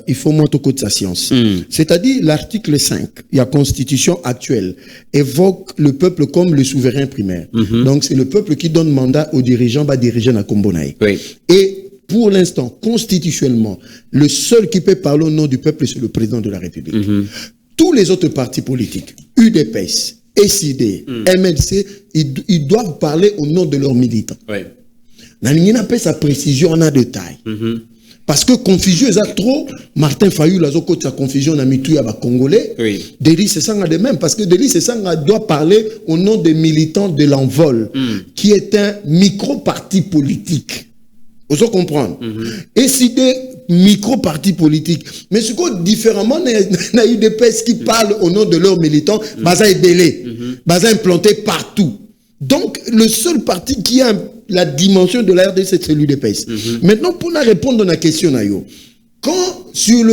il faut monter au code de sa science. C'est-à-dire, l'article 5, la constitution actuelle, évoque le peuple comme le souverain primaire. Donc, c'est le peuple qui donne mandat aux dirigeants, diriger la Kombonaï. Oui. Et pour l'instant, constitutionnellement, le seul qui peut parler au nom du peuple, c'est le président de la République. Tous les autres partis politiques, UDPS, SID, MLC, ils doivent parler au nom de leurs militants. Oui. Nous avons sa précision en a de taille. Parce que confusion est trop. Martin Fayou, la zoko sa confusion a mis tout à Congolais. Oui. Delis Sessanga de même. Parce que Delis Sessanga doit parler au nom des militants de l'envol, qui est un micro-parti politique. Vous allez comprendre. Et si des micro-partis politiques, mais ce que différemment, il y a eu des PES qui parlent au nom de leurs militants, Baza est belé, Baza implanté partout. Donc, le seul parti qui a la dimension de la RDC, c'est celui des PES. Maintenant, pour répondre à la question, quand sur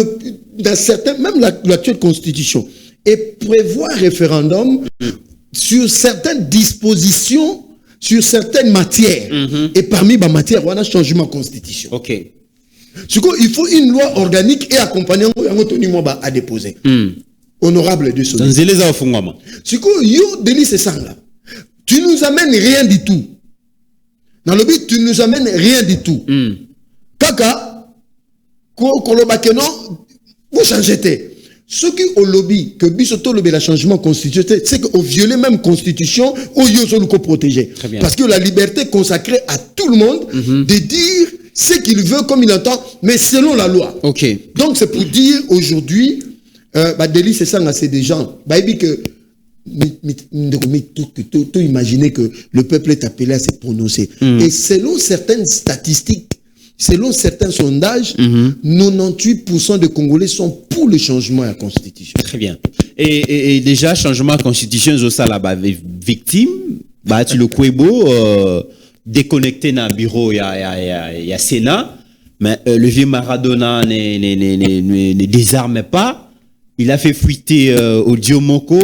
dans certains, même l'actuelle constitution, et prévoit référendum sur certaines dispositions, sur certaines matières, et parmi les matières, on a changement de constitution. Ok. Il faut une loi organique et accompagnant Tony Mwaba à déposer. Honorable de son. Yo, Denis, c'est ça là. Tu nous amènes rien du tout. Dans le but, tu nous amènes rien du tout. Kaka, Kolobakeno, vous changez. Ce qui au lobby, que Bissoto lobby la changement constitutionnel, c'est qu'on violait même constitution, au Yozoluko protégé. Parce que la liberté consacrée à tout le monde de dire ce qu'il veut comme il entend, mais selon la loi. Ok. Donc c'est pour dire aujourd'hui, Delis c'est ça, c'est des gens. Que tout imaginer que le peuple est appelé à se prononcer. Et selon certaines statistiques, selon certains sondages, 98% des Congolais sont pour le changement à la Constitution. Très bien. Et déjà, changement à la Constitution, ça là, victime, tu le Kouebo, déconnecté dans le bureau, il y a Sénat, mais le vieux Maradona ne désarme pas. Il a fait fuiter Audio Moko,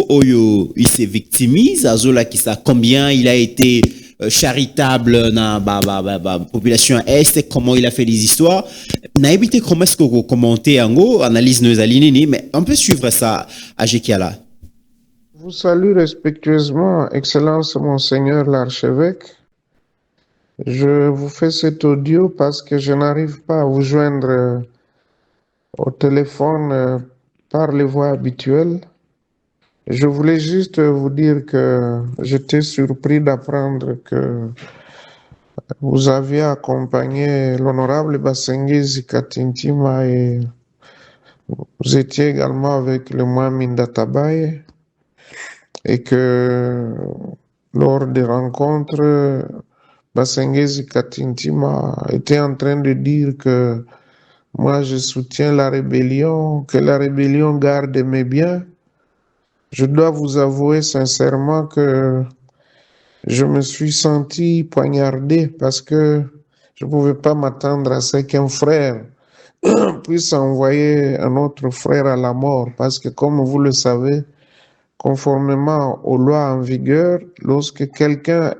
il s'est victimisé, Azola qui sait combien il a été charitable dans la population est, comment il a fait des histoires. N'a évité comment est-ce que vous commentez en gros, analyse nos alignés, mais on peut suivre ça à Jekiala. Vous salue respectueusement, Excellence Monseigneur l'archevêque. Je vous fais cet audio parce que je n'arrive pas à vous joindre au téléphone par les voies habituelles. Je voulais juste vous dire que j'étais surpris d'apprendre que vous aviez accompagné l'honorable Basengezi Katintima et vous étiez également avec le Mohamed Databaye et que lors des rencontres, Basengezi Katintima était en train de dire que moi je soutiens la rébellion, que la rébellion garde mes biens. Je dois vous avouer sincèrement que je me suis senti poignardé parce que je ne pouvais pas m'attendre à ce qu'un frère puisse envoyer un autre frère à la mort. Parce que comme vous le savez, conformément aux lois en vigueur, lorsque quelqu'un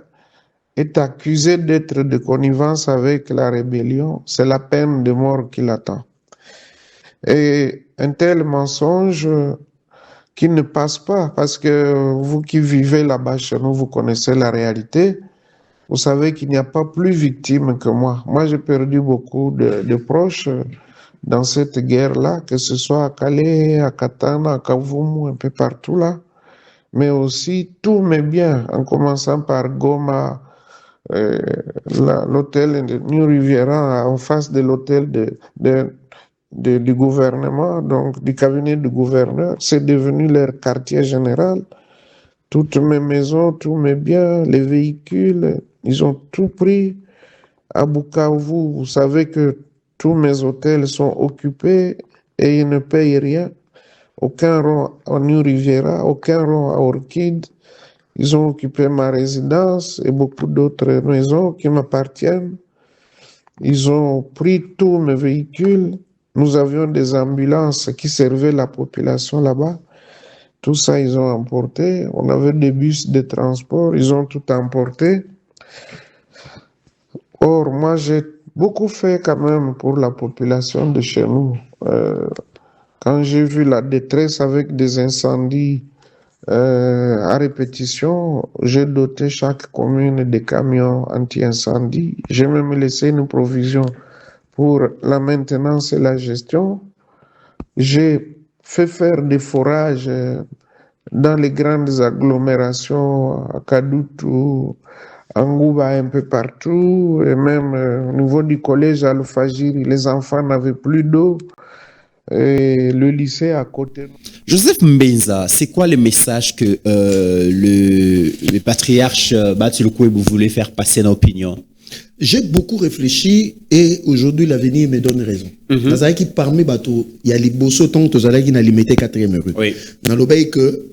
est accusé d'être de connivence avec la rébellion, c'est la peine de mort qui l'attend. Et un tel mensonge qui ne passe pas, parce que vous qui vivez là-bas chez nous, vous connaissez la réalité. Vous savez qu'il n'y a pas plus victime que moi. Moi, j'ai perdu beaucoup de proches dans cette guerre-là, que ce soit à Calais, à Katana, à Kavumu, un peu partout là. Mais aussi tous mes biens, en commençant par Goma, l'hôtel de New Riviera, en face de l'hôtel du gouvernement, donc du cabinet du gouverneur, c'est devenu leur quartier général. Toutes mes maisons, tous mes biens, les véhicules, ils ont tout pris. À Bukavu, vous savez que tous mes hôtels sont occupés et ils ne payent rien. Aucun rond à New Riviera, aucun rond à Orchid. Ils ont occupé ma résidence et beaucoup d'autres maisons qui m'appartiennent. Ils ont pris tous mes véhicules. Nous avions des ambulances qui servaient la population là-bas. Tout ça, ils ont emporté. On avait des bus de transport. Ils ont tout emporté. Or, moi, j'ai beaucoup fait quand même pour la population de chez nous. Quand j'ai vu la détresse avec des incendies à répétition, j'ai doté chaque commune de camions anti-incendie. J'ai même laissé une provision pour la maintenance et la gestion. J'ai fait faire des forages dans les grandes agglomérations, à Kadutu, à Ngouba, un peu partout, et même au niveau du collège Al-Fajiri, les enfants n'avaient plus d'eau. Et le lycée à côté. Joseph Mbenza, c'est quoi le message que le patriarche Batulkwebo voulait faire passer en opinion? J'ai beaucoup réfléchi et aujourd'hui l'avenir me donne raison. Nazari qui parmi bateau, il y a les bosso tant que Zalagi n'a limité 4e rue. Oui. Dans l'obéi que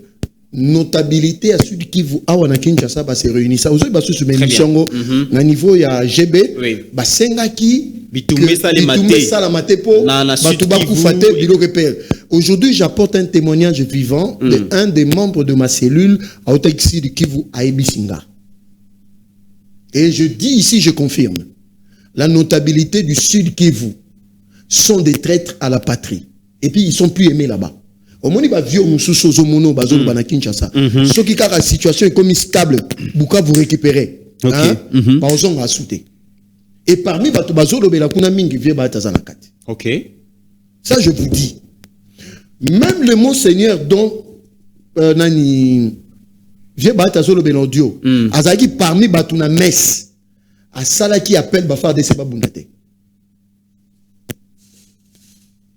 notabilité à celui qui vous a wana Kinshasa ba se réunit ça aujourd'hui ba sous mission na niveau ya GB ba senga qui bitumé ça les maté po batu ba kufate bilo repère. Aujourd'hui j'apporte un témoignage vivant de un des membres de ma cellule à Otaxi du Kivu à Ebisinga. Et je dis ici, je confirme, la notabilité du Sud Kivu sont des traîtres à la patrie. Et puis, ils sont plus aimés là-bas. Au moment où ils ont Kinshasa, ceux qui ont la situation est comme stable, Buka vous récupérez. Et parmi ok. Ça, je vous dis. Même le Monseigneur dont Nani. Vieux Batazolo Benaudio, Azaki parmi Batuna Mess, à Sala qui appelle Bafar de Seba Bundate.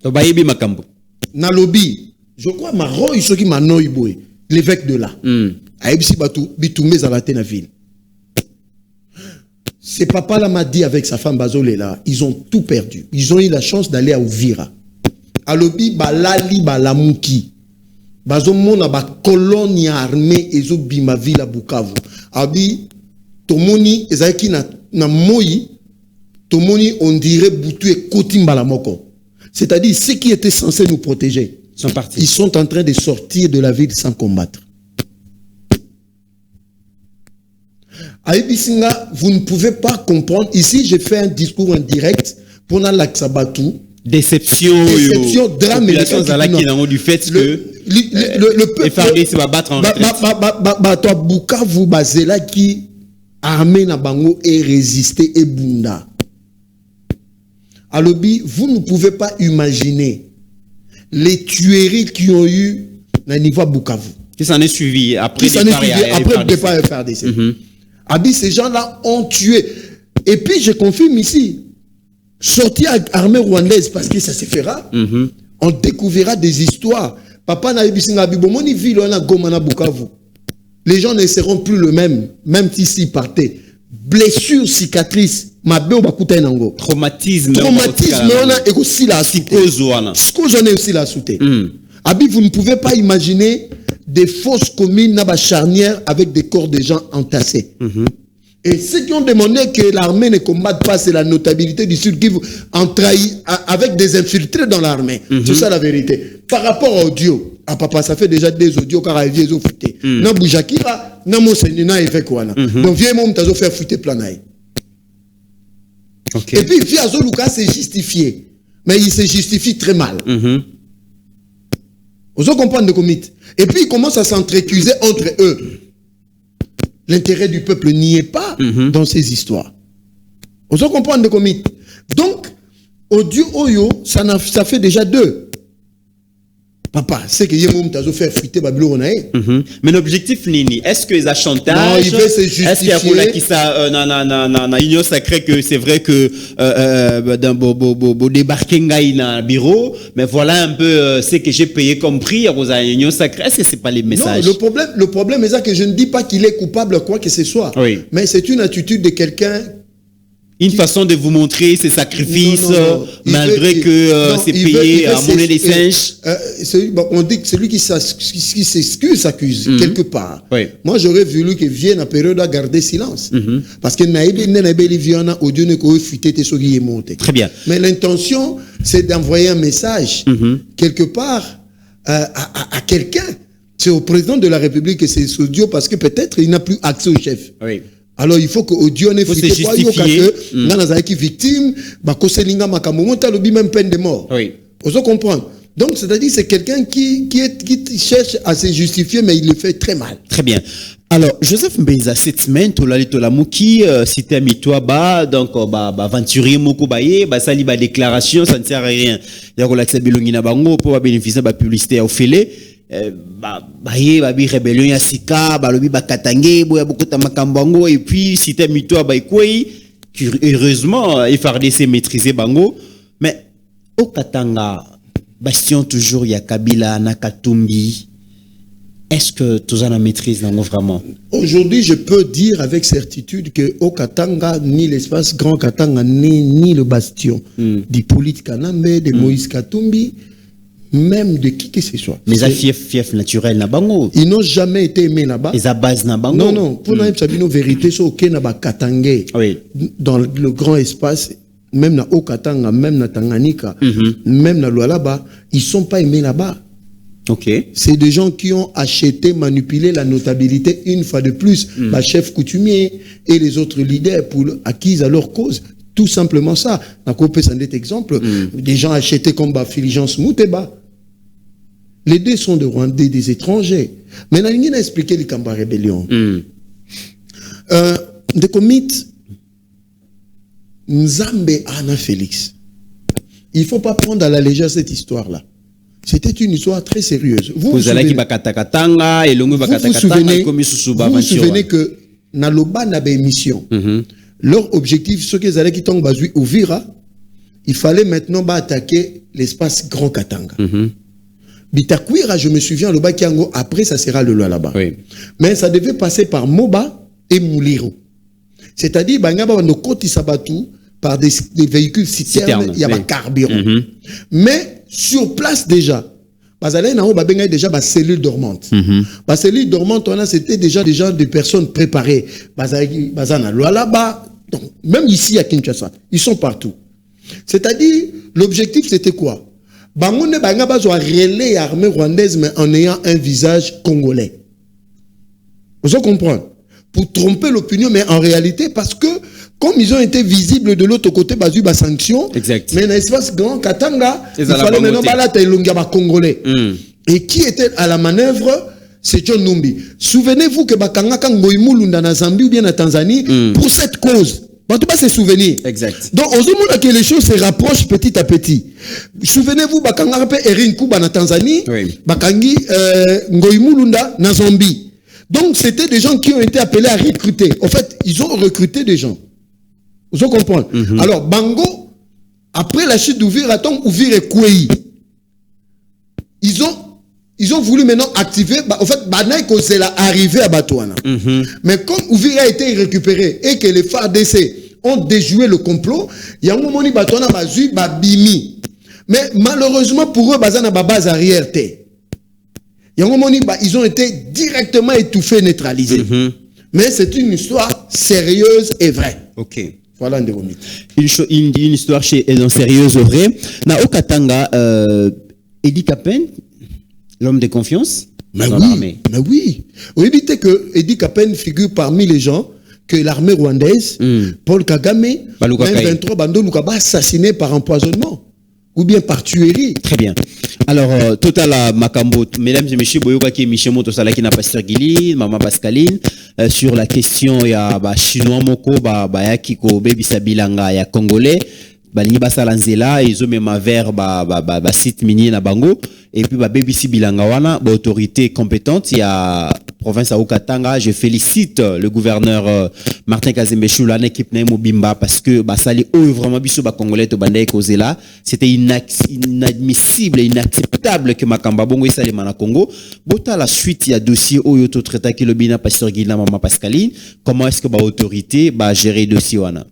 Tobaïbi Makambo. Nalobi, je crois, Maro, il qui Manoï Boy, l'évêque de là. Aïbsi Batou, Bitoumé Zalate na ville. C'est papa là m'a dit avec sa femme Bazolé là, ils ont tout perdu. Ils ont eu la chance d'aller à Ouvira. Alobi, Balali, Balamuki. Bazomona ba colonie armée ezo bima ville à Bukavu. Abi tomoni ezaki na moi tomoni on dirait Boutou et Kotimba la moko. C'est-à-dire ceux qui étaient censés nous protéger sont partis. Ils sont en train de sortir de la ville sans combattre. À Ebisinga, vous ne pouvez pas comprendre. Ici, j'ai fait un discours indirect pour l'Axabatou. Déception, drame et du fait que le peuple FARDC va battre en retraite. Bukavu bazela qui armé na bango et résister et bunda. Alobi, vous ne pouvez pas imaginer les tueries qui ont eu na niveau Bukavu. Qui s'en est suivi après le départ FARDC. Abi, ces gens-là ont tué. Et puis je confirme ici. Sortir avec l'armée rwandaise parce que ça se fera, on découvrira des histoires. Papa na Ebisinga Bibomoni ville on a Gomana Bukavu. Les gens ne seront plus le même s'ils partaient. Blessures, cicatrices, mabé bakuta nango. Traumatisme, on a aussi la psychose on a aussi la soute. Abi, vous ne pouvez pas imaginer des fosses communes na ba charnière avec des corps de gens entassés. Et ceux qui ont demandé que l'armée ne combatte pas, c'est la notabilité du Sud Kivu en trahi avec des infiltrés dans l'armée. C'est ça la vérité. Par rapport aux audio, papa, ça fait déjà des audios car ils ont fouté. Na Boujakira, na Monseigneur, na Efekwana. Donc, viens mon t'as faire fouter planaï. Et puis, Fiazo Lucas s'est justifié. Mais il se justifie très mal. Vous comprenez le comité. Et puis, il commence à s'entrecuser entre eux. L'intérêt du peuple n'y est pas dans ces histoires. Vous comprenez le comité. Donc, audio Oyo, ça fait déjà 2. Papa, c'est que Yémoum t'a fait friter Babylone. Mais l'objectif Nini, est-ce que les chantage? Non, il veut se justifier. Est-ce qu'il y a pour qui ça na union sacrée que c'est vrai que dans bo débarquer na bureau, mais voilà un peu ce que j'ai payé comme prix à union sacrée. Est-ce que c'est pas les messages? Non, le problème est ça que je ne dis pas qu'il est coupable quoi que ce soit. Oui. Mais c'est une attitude de quelqu'un Une façon de vous montrer ses sacrifices, Non. malgré que c'est payé à monnaie des singes. On dit que celui qui s'excuse s'accuse, quelque part. Oui. Moi, j'aurais voulu qu'il vienne en période à garder silence. Parce que Très bien. mais l'intention, c'est d'envoyer un message, quelque part, à quelqu'un. C'est au président de la République que c'est audio parce que peut-être il n'a plus accès au chef. Oui. Alors il faut que audio ne faut se fuite pas justifier. que victime bakoselinga makambo monta lobi même peine de mort. Oui. Vous comprenez? Donc c'est-à-dire c'est quelqu'un qui cherche à se justifier mais il le fait très mal. Très bien. Alors, Joseph Mbeza, cette semaine, tolali tolamuki, cité Mitwa ba, donc, aventurier moko baye, sali ba déclaration, ça ne sert à rien. Yako la tsebilongi na bango, pour bénéficier de la publicité au filet, baye, babi rébellion ya sika, balobi ba katange, boya bokota makambango, et puis, cité Mitwa ba ikwei, heureusement, FRDC maîtrisé bango, mais, au Katanga, bastion toujours, ya Kabila, Nakatumbi, est-ce que tout ça maîtrise vraiment? Aujourd'hui, je peux dire avec certitude que au Katanga, ni l'espace Grand Katanga, ni le bastion d'Hippolyte Kanambe, de Moïse Katumbi, même de qui que ce soit. Mais ça fief naturel na bango. Ils n'ont jamais été aimés là-bas. Et ça base na bango. Non. Pour nous, c'est une vérité sur aucun naba Katangé. Oui. Dans le grand espace, même na Okatanga, même na Tanganyika, même na Lualaba, ils sont pas aimés là-bas. Ok. C'est des gens qui ont acheté, manipulé la notabilité une fois de plus, la chef coutumier et les autres leaders pour acquise à leur cause. Tout simplement ça. On peut prendre des exemples. Des gens achetés comme Filigence Mouteba. Les deux sont de Rwandais, des étrangers. Maintenant, il a expliqué les Kamba rébellion. De commit Nzambe Anna Félix. Il ne faut pas prendre à la légère cette histoire-là. C'était une histoire très sérieuse. Vous vous souvenez que Naloba n'a pas émission. Leur objectif, ce qu'ils allaient quitter au Vira, il fallait maintenant attaquer l'espace Grand Katanga. Bitakwira, je me souviens, le Bakiango, après ça sera le là-bas. Oui. Mais ça devait passer par Moba et Mouliro. C'est-à-dire, Bangaba no koti sabatu par des véhicules citernes, il y a un carburant. Mais sur place déjà, déjà ma cellule dormante. Ma cellule dormante, c'était déjà des personnes préparées. Là-bas, même ici à Kinshasa, ils sont partout. C'est-à-dire, l'objectif c'était quoi? Bangoune Bangaba doit relayer l'armée rwandaise, mais en ayant un visage congolais. Vous comprenez? Pour tromper l'opinion, mais en réalité, parce que comme ils ont été visibles de l'autre côté, basu ba sanction. Exact. Mais dans l'espace Grand Katanga, il fallait maintenant balater l'Ongia congolais. Et qui était à la manœuvre? C'est John Numbi. Souvenez-vous que Bakanga Kangoimulunda na Zambie ou bien na Tanzanie, pour cette cause. En tout cas, c'est souvenir. Exact. Donc, aux moments que les choses se rapprochent petit à petit. Souvenez-vous, Bakanga Erin Kuba na Tanzanie, Bakangi Ngoimulunda na Zambie. Donc, c'était des gens qui ont été appelés à recruter. En fait, ils ont recruté des gens. Vous comprenez? Alors, Bango, après la chute d'Ouvir, Ouvir et Kouei, ils ont voulu maintenant activer, en fait, Banaï c'est arrivé à Batouana. Mais comme Ouvir a été récupéré et que les FARDC ont déjoué le complot, il y a un moment où Batouana a vu Babimi. Mais malheureusement pour eux, Bazana ba base arrière. Il y a un moment où ils ont été directement étouffés, neutralisés. Mais c'est une histoire sérieuse et vraie. Ok. Voilà une histoire sérieuse et vraie. Na Okatanga, Edi Kapen, l'homme de confiance. Mais oui. Vous évitez que Edi Kapen figure parmi les gens que l'armée rwandaise, Paul Kagame, 23 Bando Lukaba assassiné par empoisonnement ou bien par tuerie. Très bien. Alors, total Makambo, mesdames et messieurs, Boyoka qui est Michemo, Tosalaki na Pasteur Guili, Maman Pascaline, sur la question, il y a chinois moko, yaki ko baby sabilanga, ya congolais, balingi basalanzela, ils ont même vers site minier na bango, et puis baby sibilanga wana, autorité compétente, il y a province à Okatanga, je félicite le gouverneur Martin Kazembe Choula, l'équipe Naimo Bimba, parce que sali vraiment biso ba congolais to bande kozela, c'était inadmissible et inacceptable que Makamba Bongo isale mana Congo. Bota la suite il y a dossier oyo to traita ki lobina Pasteur Guilina Maman Pascaline, comment est-ce que autorité gérer dossier wana?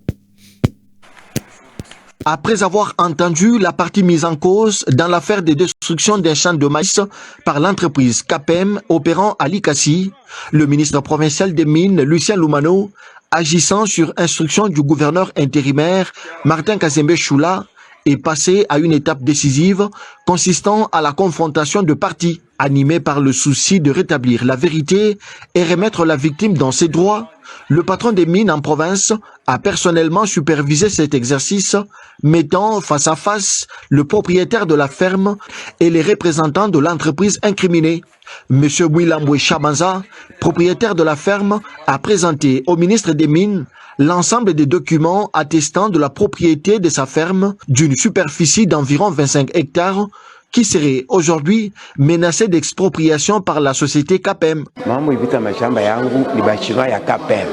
Après avoir entendu la partie mise en cause dans l'affaire de destruction d'un champ de maïs par l'entreprise CAPEM opérant à Likasi, le ministre provincial des Mines, Lucien Loumano, agissant sur instruction du gouverneur intérimaire Martin Kazembe Choula, est passé à une étape décisive consistant à la confrontation de parties animée par le souci de rétablir la vérité et remettre la victime dans ses droits. Le patron des mines en province a personnellement supervisé cet exercice, mettant face à face le propriétaire de la ferme et les représentants de l'entreprise incriminée. Monsieur Wilambwe Chabanza, propriétaire de la ferme, a présenté au ministre des Mines l'ensemble des documents attestant de la propriété de sa ferme d'une superficie d'environ 25 hectares qui serait aujourd'hui menacée d'expropriation par la société CAPEM. Mambo ivita mashamba yangu ni bachinois ya CAPEM.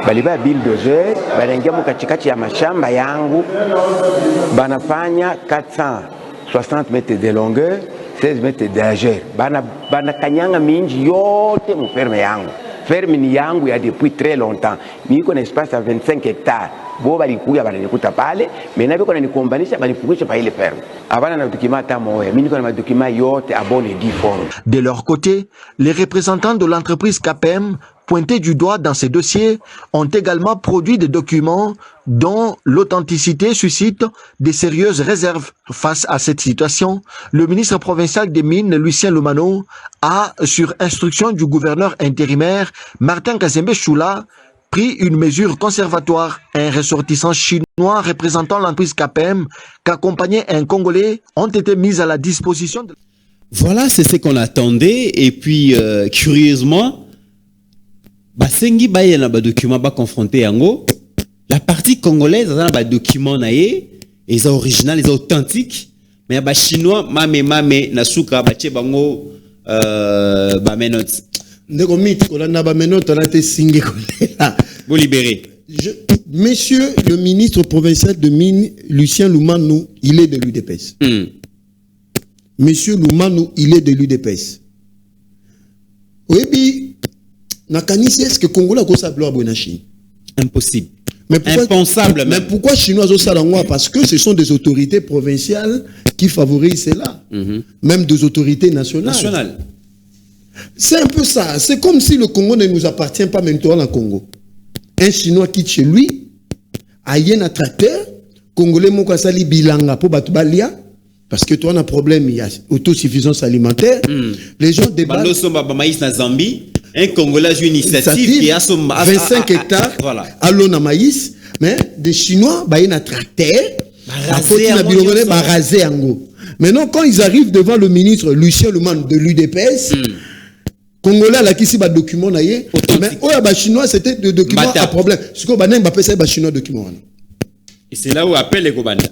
Baliba bulldozer, banaingia katikati ya mashamba yangu, banafanya 460 mètres de longueur, 16 mètres de largeur. Banakanyanga minji yote mu ferme yangu. Ferme ni yangu ya depuis très longtemps. Niko na espace à 25 hectares. Bo balikuya bananikuta pale, mena biko nanikombanisha banifukisha pa ile ferme. Avana na document hata moya. Mimi niko na document yote à bonne et due forme. De leur côté, les représentants de l'entreprise CAPEM, pointés du doigt dans ces dossiers, ont également produit des documents dont l'authenticité suscite des sérieuses réserves. Face à cette situation, le ministre provincial des Mines, Lucien Loumano, a, sur instruction du gouverneur intérimaire Martin Kazembe Choula, pris une mesure conservatoire. Un ressortissant chinois représentant l'entreprise CAPEM, qu'accompagnait un Congolais, ont été mis à la disposition de... Voilà, c'est ce qu'on attendait. Et puis, curieusement, Basengi Baye na ba document ba confronté yango. La partie congolaise a ba document naé, ils sont original, ils sont authentiques. Mais ba chinois mame na suka ba che bango ba menote. Ndeko mit ko na ba menote na te singi ko là. Vous libérez. Monsieur le ministre provincial de Mines, Lucien Loumano, il est de l'UDPS. Monsieur Loumano, il est de l'UDPS. Oui, puis, est-ce que Congolais a sa gloire à Chine? Impossible. Mais pourquoi, impensable même. Mais pourquoi Chinois au Salangwa? Parce que ce sont des autorités provinciales qui favorisent cela. Même des autorités nationales. C'est un peu ça. C'est comme si le Congo ne nous appartient pas maintenant au Congo. Un Chinois quitte chez lui, a un tracteur, Congolais mokasali bilanga pour batubalia, parce que toi on a un problème, il y a autosuffisance alimentaire. Les gens débattent. Maïs na Zambie, un Congolais a une initiative qui a son 25 hectares, voilà. À l'eau na maïs, mais des Chinois, bah, il y a un tracteur, raser ango. Maintenant, quand ils arrivent devant le ministre Lucien Leman de l'UDPS, Congolais là qui si ba document naie, mais ba chinois c'était des documents à problème. Ce que ba nem ba pesa ba chinois document. Et c'est là où appelle les Kobanda.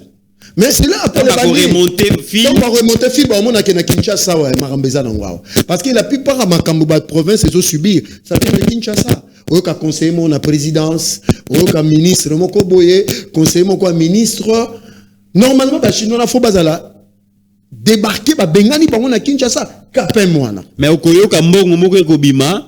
Mais c'est là appelle les Kobanda. On va remonter fil ba mona ke na Kinshasa wa marambeza na ngwao. Parce que la plupart à makambo ba province ils ont subir, ça fait de Kinshasa. Oka conseiller mon présidence, oka ministre moko boye, conseiller mon quoi ministre. Normalement ba chinois na faut bazala débarquer ba bengani bango na Kinshasa. Mais au Koyoka mbongo moko ekobima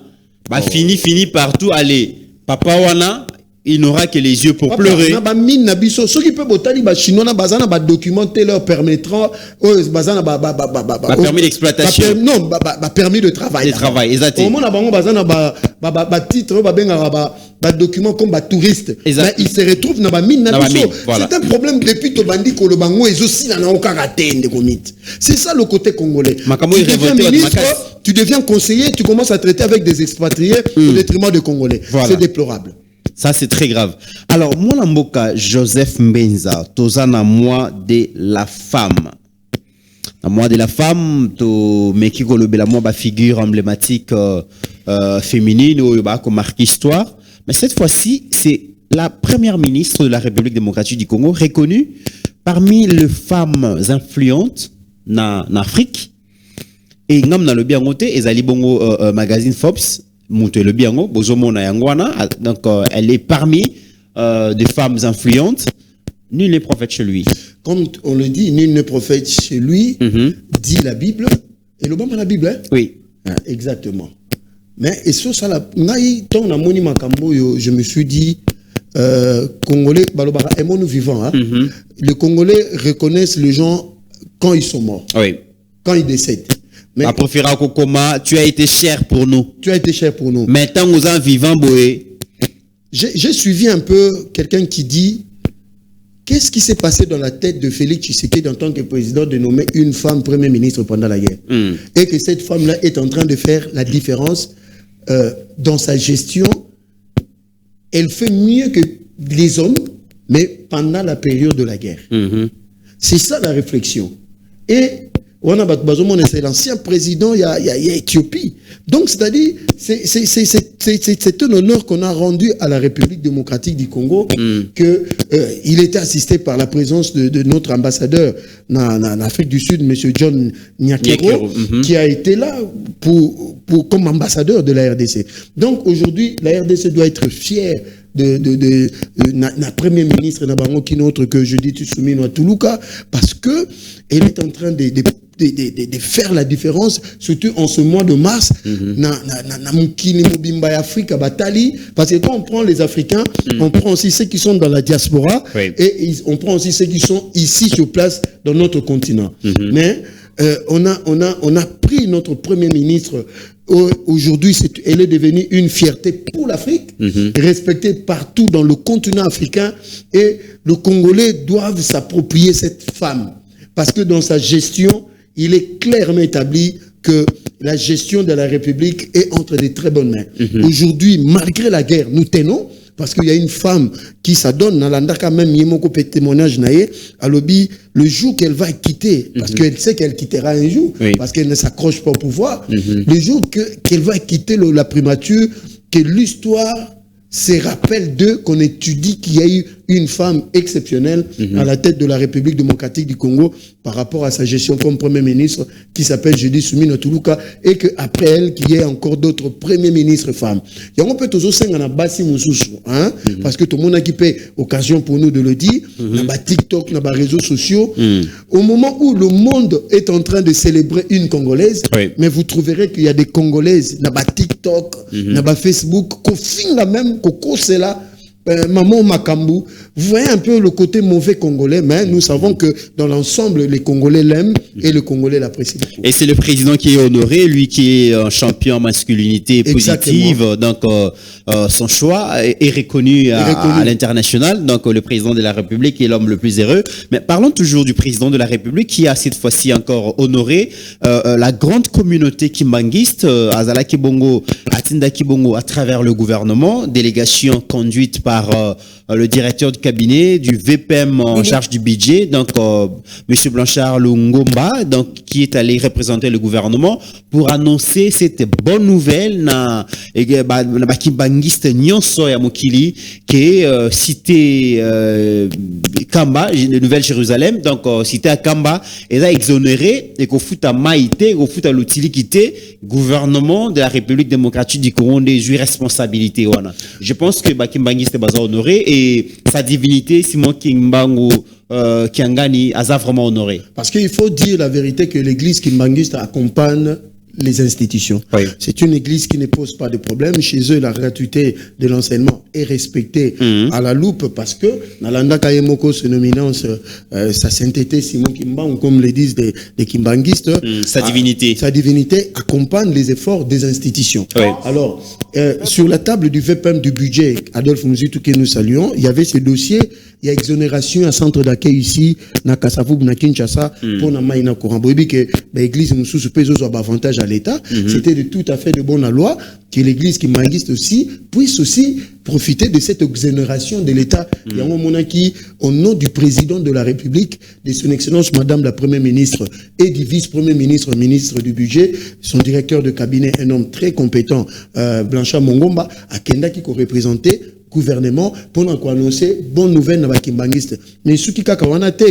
ba fini partout. Allez, papa wana il n'aura que les yeux pour pleurer. Na ba mine na biso ceux qui peut botali ba chinois na bazana ba documenter leur permettra bazana ba permis d'exploitation. Non, ba permis de travail. De travail, exactement. Au moment na bango bazana ba titre ba benga ba document comme ba touriste. Mais ils se retrouvent na ba mine na biso. C'est un problème depuis to bandi ko le bango ezo sila na okagate de komite. C'est ça le côté congolais. Tu deviens conseiller, tu commences à traiter avec des expatriés au détriment des Congolais. Voilà. C'est déplorable. Ça, c'est très grave. Alors, moi, Mboka, Joseph Mbenza, tozana moi de la femme. Moi de la femme, to mekiko lobela moi ba figure emblématique féminine ou ba ko marque histoire. Mais cette fois-ci, c'est la première ministre de la République démocratique du Congo, reconnue parmi les femmes influentes en Afrique. Et ngam na le bien ngoté, ezali bongo magazine Forbes. Monte le biango, bozomona yangwana, donc elle est parmi des femmes influentes. Nul n'est prophète chez lui. Comme on le dit, nul n'est prophète chez lui, dit la Bible. Et le bon la Bible, hein? Oui. Ah, exactement. Mais et sur ça, je me suis dit, Congolais, balobara, aimons-nous vivants. Hein. Les Congolais reconnaissent les gens quand ils sont morts, Oui. quand ils décèdent. Mais Aprofira Kokoma, tu as été cher pour nous. tu as été cher pour nous. Maintenant, nous en vivant, Boé. J'ai suivi un peu quelqu'un qui dit qu'est-ce qui s'est passé dans la tête de Félix Tshisekedi en tant que président de nommer une femme Premier ministre pendant la guerre. Et que cette femme-là est en train de faire la différence dans sa gestion. Elle fait mieux que les hommes, mais pendant la période de la guerre. C'est ça la réflexion. Et c'est l'ancien président, il y a Éthiopie. Donc, c'est-à-dire, c'est un honneur qu'on a rendu à la République démocratique du Congo, qu'il était assisté par la présence de notre ambassadeur en Afrique du Sud, M. John Nyakero, qui a été là comme ambassadeur de la RDC. Donc, aujourd'hui, la RDC doit être fière de premier ministre Nabango qui n'autre que Judith Suminwa Tuluka, parce que elle est en train de faire la différence, surtout en ce mois de mars, parce que quand on prend les Africains, on prend aussi ceux qui sont dans la diaspora, et on prend aussi ceux qui sont ici sur place dans notre continent. Mais on a pris notre premier ministre. Aujourd'hui, elle est devenue une fierté pour l'Afrique, respectée partout dans le continent africain, et les Congolais doivent s'approprier cette femme, parce que dans sa gestion, il est clairement établi que la gestion de la République est entre de très bonnes mains. Aujourd'hui, malgré la guerre, nous tenons, parce qu'il y a une femme qui s'adonne, Nalandaka même Yemoko peut témoignage naé, à l'obi, le jour qu'elle va quitter, parce qu'elle sait qu'elle quittera un jour, parce qu'elle ne s'accroche pas au pouvoir, le jour qu'elle va quitter la primature, que l'histoire se rappelle d'eux, qu'on étudie qu'il y a eu une femme exceptionnelle à la tête de la République démocratique du Congo par rapport à sa gestion comme Premier ministre qui s'appelle Judith Suminwa Tuluka, et qu'après elle, qu'il y ait encore d'autres premiers ministres femmes. Il y a un peu toujours parce que tout le monde a occupé occasion pour nous de le dire, dans TikTok, dans les réseaux sociaux. Au moment où le monde est en train de célébrer une Congolaise, mais vous trouverez qu'il y a des Congolaises dans TikTok, dans Facebook, qu'on finit la même, qu'on c'est là. Maman Makambu, vous voyez un peu le côté mauvais congolais, mais nous savons que dans l'ensemble, les Congolais l'aiment et le Congolais l'apprécie beaucoup. Et c'est le président qui est honoré, lui qui est un champion en masculinité positive. Donc, son choix est reconnu à l'international. Donc, le président de la République est l'homme le plus heureux. Mais parlons toujours du président de la République qui a cette fois-ci encore honoré la grande communauté kimbanguiste, Azala Kibongo, Atinda Kibongo, à travers le gouvernement, délégation conduite par le directeur du cabinet du VPM en charge du budget, donc Monsieur Blanchard Lungomba, donc qui est allé représenter le gouvernement pour annoncer cette bonne nouvelle na bakibangiste nyonso ya mokili qui est cité Kamba, de Nouvelle-Jérusalem, donc cité à Kamba, et là exonéré et qu'au fout à Maïté, au fout à l'utilité, gouvernement de la République démocratique du Congo des responsabilités. Je pense que bakimbangiste est honoré et sa divinité Simon Kimbangu Kiangani a vraiment honoré. Parce qu'il faut dire la vérité que l'église kimbanguiste accompagne les institutions. C'est une église qui ne pose pas de problème. Chez eux, la gratuité de l'enseignement est respectée à la loupe, parce que Nalanda Kayemoko se nominance sa sainteté Simon Kimbangu, comme le disent des kimbanguistes, sa divinité accompagne les efforts des institutions. Alors, sur la table du VPM du budget, Adolphe Mouzitou que nous saluons, il y avait ce dossier, il y a exonération à centre d'accueil ici, na Kasavubu, na Kinshasa, pour na Maïna Koramboibi, que l'église Moussou peut avoir avantage à l'État. C'était de tout à fait de bonne loi que l'église qui manguiste aussi puisse aussi profiter de cette exonération de l'État. Il y a un moment qui, au nom du président de la République, de son excellence Madame la Première ministre et du vice-premier ministre, ministre du budget, son directeur de cabinet, un homme très compétent, Blanchard Mongomba, à Kenda qui représentait gouvernement pour annoncer bonne nouvelle na bakimbangiste. Mais ce qui kakawana te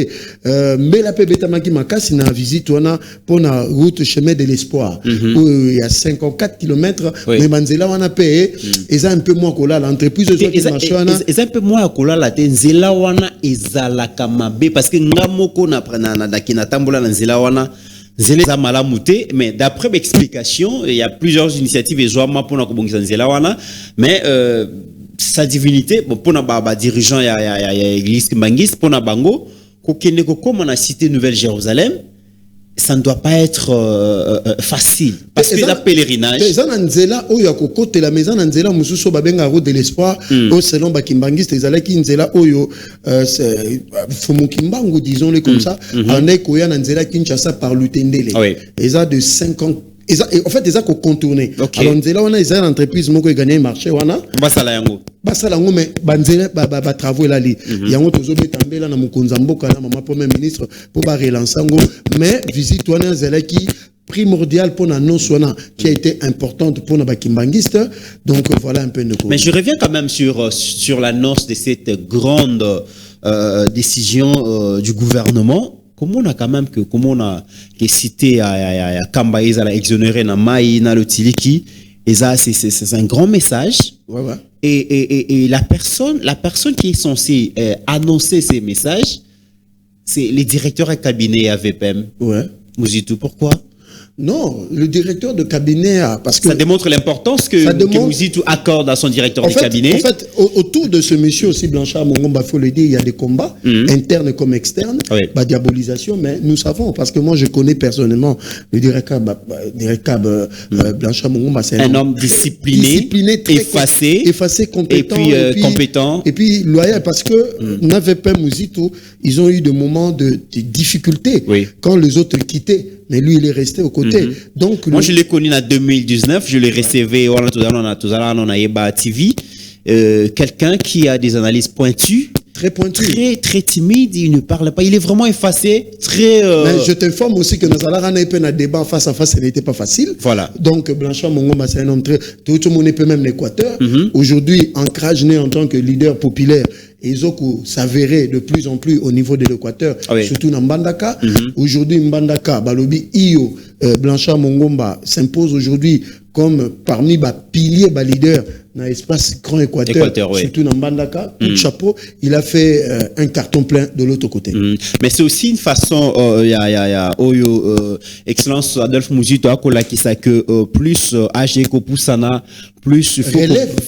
mais la pebeta maki makasi na visite wana pour na route chemin de l'espoir où il y a 54 km mais manzela wana pe eza un peu moins kola l'entreprise eza un peu moins kola la te nzela wana ezala kamabe parce que ngamoko na prana dakina tambola na nzela wana Zela malamute, mais d'après l'explication, il y a plusieurs initiatives et joie pour na kobongisa nzela wana, mais sa divinité, bon, pour na dirigeant il y a l'église Kimbangis, pour na bango, comme on a cité Nouvelle-Jérusalem, ça ne doit pas être facile parce que la pèlerinage ça nanzela oyo kokote la maison nanzela mususu babenga route de l'espoir au selon bakimbangis ezala ki nzela oyo fumu kimbangu disons les comme ça ande koya nanzela Kinshasa par Lutendele eza de 50 en fait ils ont contourné alors nzela wana ils ont entreprise moko gagner marché wana basala yango mais banzela ba travaux là li yango tozo betambela na mukonza mboka na mama premier ministre pour ba relancer ngo mais visite wana nzela qui primordial pour l'annonce qui a été importante pour nos kimbangistes. Donc voilà un peu de quoi. Mais je reviens quand même sur l'annonce de cette grande décision du gouvernement. Comment on a quand même cité à Kambaïs à la exonéré na Maï na le Tiliki, et ça c'est un grand message. Ouais. Et la personne qui est censée annoncer ces messages, c'est les directeurs de cabinet AVPM. Ouais. Mouzitou, pourquoi? Non, le directeur de cabinet a... Parce que ça démontre l'importance que Mouzitou accorde à son directeur de cabinet. En fait, autour de ce monsieur aussi, Blanchard Mongomba, il faut le dire, il y a des combats, internes comme externes, diabolisation, mais nous savons, parce que moi je connais personnellement le directeur Blanchard Mongomba, c'est un homme discipliné très effacé, compétent, et puis compétent. Et puis loyal, parce que n'avait pas Mouzitou, ils ont eu des moments de difficulté quand les autres quittaient. Mais lui, il est resté aux côtés. Donc, moi, je l'ai connu en 2019. Je l'ai recevé on a TV. Quelqu'un qui a des analyses pointues. Très pointu. Très timide. Il ne parle pas. Il est vraiment effacé. Mais je t'informe aussi que nous allons avoir un débat face à face. Ce n'était pas facile. Voilà. Donc, Blanchard Mongomba, c'est un homme très... Tout le monde peut même l'Équateur. Aujourd'hui, ancrage né en tant que leader populaire. Et Zoko s'avérait de plus en plus au niveau de l'Équateur, surtout dans Mbandaka. Aujourd'hui, Mbandaka, Balobi, Iyo, Blanchard Mongomba s'impose aujourd'hui comme parmi les piliers, les leaders dans l'espace Grand Équateur, surtout dans Mbandaka. Coup de chapeau, il a fait un carton plein de l'autre côté. Mais c'est aussi une façon, Excellence Adolphe Mouzitou Akola qui sait que plus âgé que Poussana, plus il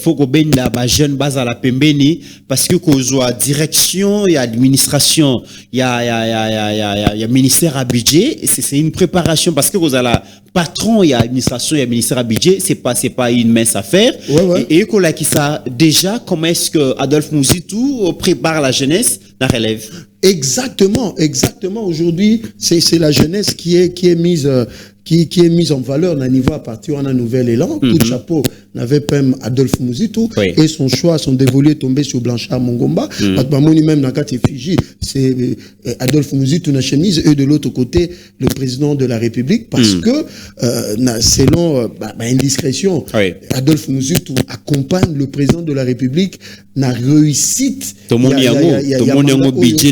faut qu'on baigne la jeune base à la Pembeni parce que qu'on soit direction, il y a administration, il y a ministère à budget, c'est une préparation parce que vous avez la patron, il y a administration, il y a ministère à budget, c'est pas une mince affaire. Et qu'on qui ça déjà comment est-ce que Adolphe Mouzitou prépare la jeunesse la relève. Exactement. Aujourd'hui, c'est la jeunesse qui est mise en valeur à niveau à partir d'un nouvel élan. Coup de chapeau n'avait pas Adolphe Mouzitou et son choix, son dévolu tombé sur Blanchard Mongomba. Même dans Fiji, c'est Adolphe Mouzitou na chemise et de l'autre côté le président de la République parce que selon indiscrétion, Adolphe Mouzitou accompagne le président de la République na réussite. Tout le monde y a budget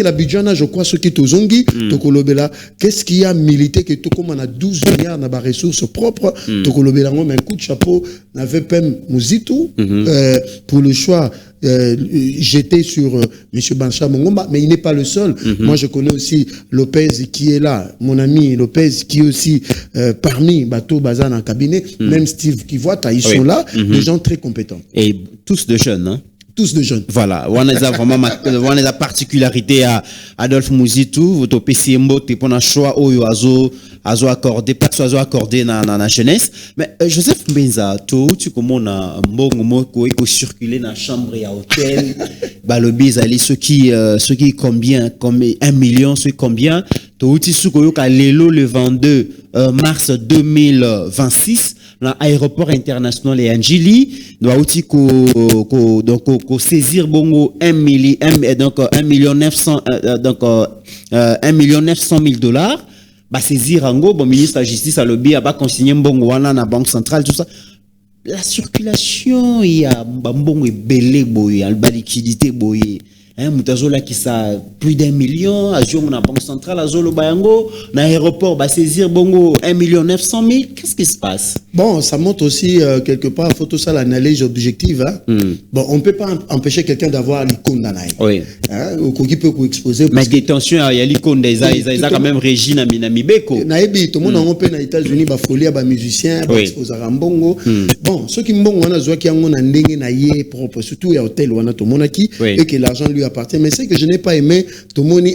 la budget je crois ce qui tozongi tokolobela qu'est-ce qu'il y a milité que tout comme on a 12 milliards na ba ressources propres tokolobela mais un coup de chapeau n'avait pas Mouzitou pour le choix j'étais sur monsieur Blanchard Mongomba mais il n'est pas le seul. Moi je connais aussi Lopez qui est là, mon ami Lopez qui est aussi parmi Bateau Bazan en cabinet, même Steve Kivuata, ils sont là, des gens très compétents. Et tous de jeunes, hein? Tous de jeunes. Voilà, on a vraiment la particularité à Adolphe Mouzitou, votre PCMO, tu prends un choix où azo accordé, pas que accordé dans la jeunesse. Mais Joseph Mbenza, tu comment on a un circuler dans la chambre et à hôtel, balobi ceux qui combien, comme 1 million, ceux combien, tu le 22 mars 2026. Dans l'aéroport international et Angili, doit aussi saisir bongo 1 million 900 000 dollars. Bah saisir ango, bon ministre de la justice a lobby a pas consigné bongo wana na banque centrale tout ça. La circulation il y a bongo belé boy, la liquidité boy. Moutazola qui ça plus d'1 million, à jour na banque centrale, à Zolo Bayango, na aéroport, bah saisir bongo 1,9 million. Qu'est-ce qui se passe? Bon, ça montre aussi quelque part, photo ça l'analyse objective. Hein? Bon, on peut pas empêcher quelqu'un d'avoir l'icône d'anaï. Oui. Hein? Qui peut exposer. Mais détention, il y a l'icône des ils quand même Régine Minamibeko. Naebi, tout le monde en peut aux États-Unis, bah folie, bah musicien, bah exposer à Mbongo. Bon, ceux qui mbongo on a zoa qui ont un ndenge na yé propre, surtout il y a hôtel on a tout le monde qui et que l'argent lui appartient. Mais c'est que je n'ai pas aimé tout le monde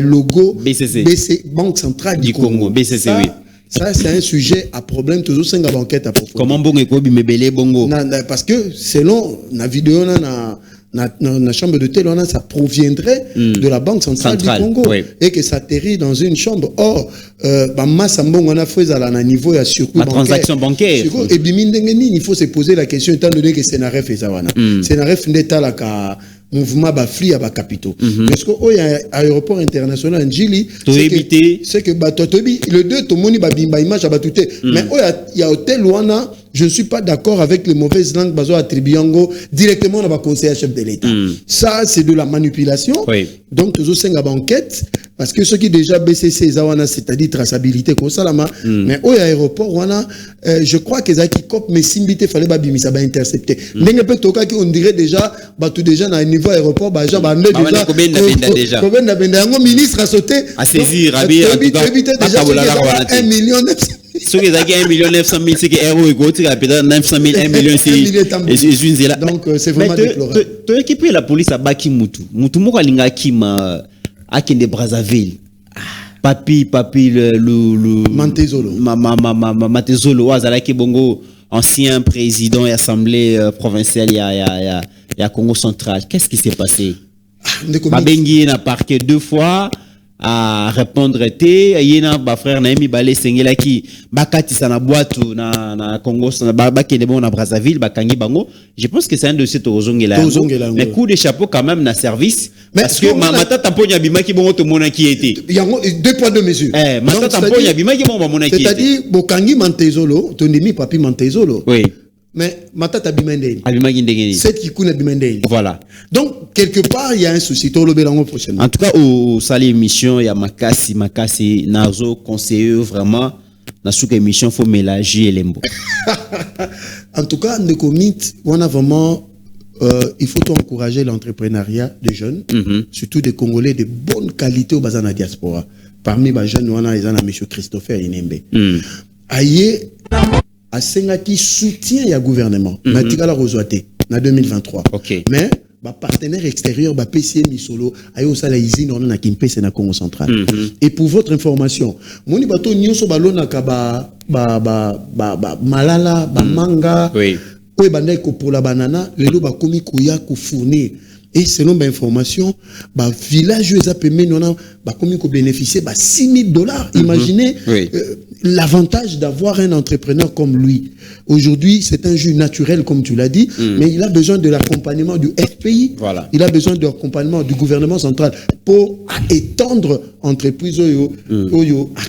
logo BCC, Banque Centrale du Congo. BCC, ça, oui. Ça, c'est un sujet à problème, toujours c'est une enquête à propos. Comment bongo ekobi mebele bongo? Parce que selon la vidéo, la chambre d'hôtel, ça proviendrait de la Banque Centrale du Congo. Oui. Et que ça atterrit dans une chambre. Or, on a fait à niveau de circuit bancaire. Transaction bancaire. Et il faut se poser la question, étant donné que Sénaref est ça. Sénaref n'est pas là mouvement bafli à bas capitaux. Parce que il y a aéroport international en Djili, c'est que le 2 tout le monde bimba image à batouté. Mais il y a hôtel Luana, je ne suis pas d'accord avec les mauvaises langues bazo attribuango directement dans le conseiller chef de l'État. Ça c'est de la manipulation. Oui. Donc toujours c'est une enquête parce que ceux qui déjà BCC zawana c'est-à-dire traçabilité comme ça là mais au aéroport wana je crois que ça qui cop mais simbité fallait ba bimisa ba intercepter. N'engue peut toka qui on dirait déjà ba tout déjà dans un niveau aéroport ba déjà ba déjà combien d'abenda ngo ministre a sauté à saisir abi déjà 1 million. Ce qui est 1,9 million, c'est que euro ego, tu as peut-être 900 000, 1 million, c'est. Donc, c'est vraiment déplorable. Tu as équipé la police à Baki Moutou. Moutou Moka Linga Kima, à Kende Brazzaville. Papi, le. Mantezolo. Mantezolo, Azalaki Bongo, ancien président et assemblée provinciale, il y a Congo central. Qu'est-ce qui s'est passé? Babengi n'a parqué 2 fois. À répondre yena ba frère Naimi Balé Sengela qui bakati sana boîte na Congo na bakende bon na Brazzaville bakangi bango. Je pense que c'est un dossier tozongela. Mais coup de chapeau quand même na service parce que mata tamponya bima ki bon to mona qui était. Il y a 2 poids 2 mesures. Mata tamponya bima ki bon ba mona qui était. C'est-à-dire bokangi Mantezolo, ton demi papi Mantezolo. Oui. Mais Matata Bimendeli. C'est qui connaît Bimendeli. Voilà. Donc, quelque part, il y a un souci. En tout cas, au salle émission, il y a Makasi, Nazo, conseiller vraiment. Dans cette émission, il faut mélanger les mots. En tout cas, on a vraiment, il faut encourager l'entrepreneuriat des jeunes, surtout des Congolais de bonne qualité au bazar de la diaspora. Parmi les jeunes, on a M. Christopher Inembe. Aïe, a Sengaki soutient le gouvernement. Matigala Rozoate, en 2023. Okay. Mais, partenaire extérieur, PCM Misolo, a eu aussi la usine on a Kimpé, na Congo central. Et pour votre information, moni bato nyoso balona ka malala, manga, ou bandai ko pour la banana, lelo ba komi koya ko fournir. Et selon ma information, village où ils appellent comme bénéficier de $6,000. Imaginez l'avantage d'avoir un entrepreneur comme lui. Aujourd'hui, c'est un jus naturel, comme tu l'as dit, mais il a besoin de l'accompagnement du FPI. Voilà. Il a besoin de l'accompagnement du gouvernement central pour étendre l'entreprise à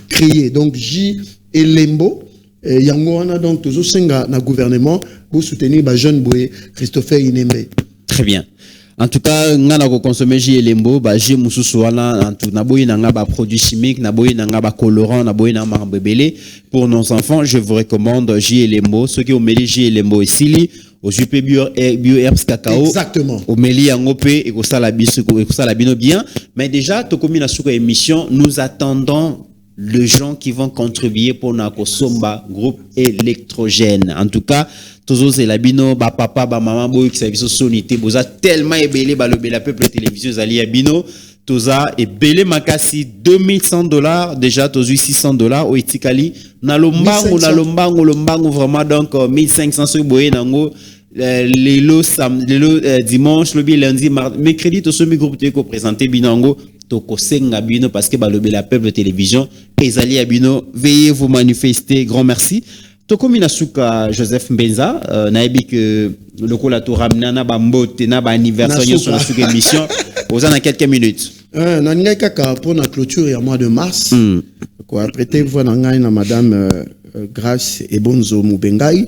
créer. Donc, J et Lembo, Yangoana, donc, toujours senga na gouvernement pour soutenir les jeunes boy Christopher Inembe. Très bien. En tout cas, ngana ko consommer Lembo, J mususu wana en tout naboyi nanga ba produits chimiques, naboyi nanga ba colorant, naboyi nanga ba bébélé. Pour nos enfants, je vous recommande J Lembo. Ceux qui ont mêlé J Lembo et Sili, aux UP bio herbs cacao. Exactement. Au mêlé yangope et ko sala biso ko sala bino bien. Mais déjà, to komi na suko émission, nous attendons les gens qui vont contribuer pour Nako Somba groupe électrogène. En tout cas, tous les labino, papa, maman, boy, qui savent sonité, boza tellement ébélé, le peuple télévision, zali abino, toza ébélé makasi $2,100, déjà tozu $600, au itikali, na lombango, vraiment, donc, 1,500 sur boye, nango, l'élo, dimanche, le lundi, mardi, mercredi, tout ce groupe qui est présenté, binango, toko senga bino, parce que la peuple télévision, et zali abino, veuillez vous manifester, grand merci. Toko Minasuka Joseph Mbenza, naebi que le collateur ramena ba mbote na ba anniversaire sur la émission. Aux en quelques minutes. Nanga kaka pour la clôture il y a mois de mars. Quoi prêter voir nanga na madame Grâce Ebonzo Mubengai,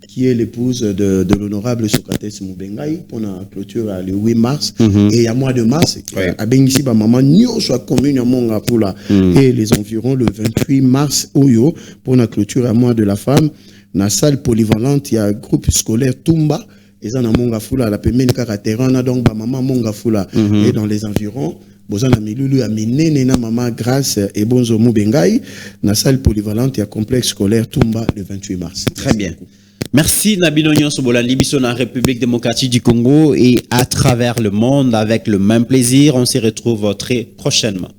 qui est l'épouse de l'honorable Socrates Mubengai, pour la clôture le 8 mars. Et à mois de mars, à Bengisi, maman, nous soit commune à Mongafula et les environs le 28 mars, Oyo, pour la clôture à mois de la femme. Dans la salle polyvalente, il y a un groupe scolaire Tumba. Ils ont Mongafula, la pemene karaterana, donc maman Mongafula, et dans les environs. Bozana Milulu a miné na maman Grâce et Bonzo Mubengai. Dans la salle polyvalente, il y a complexe scolaire Tumba le 28 mars. Très bien. Merci Nabil Onyon Sobola Libiso en République démocratique du Congo et à travers le monde avec le même plaisir. On se retrouve très prochainement.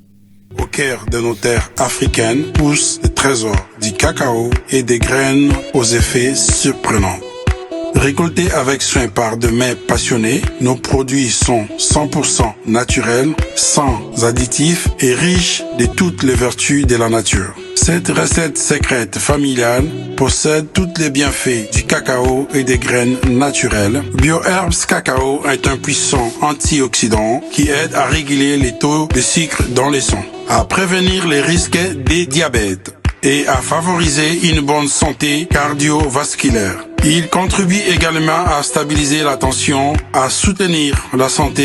Au cœur de nos terres africaines poussent des trésors du cacao et des graines aux effets surprenants. Récoltés avec soin par de mains passionnées, nos produits sont 100% naturels, sans additifs et riches de toutes les vertus de la nature. Cette recette secrète familiale possède tous les bienfaits du cacao et des graines naturelles. BioHerbs Cacao est un puissant antioxydant qui aide à réguler les taux de sucre dans le sang, à prévenir les risques des diabètes et à favoriser une bonne santé cardiovasculaire. Il contribue également à stabiliser la tension, à soutenir la santé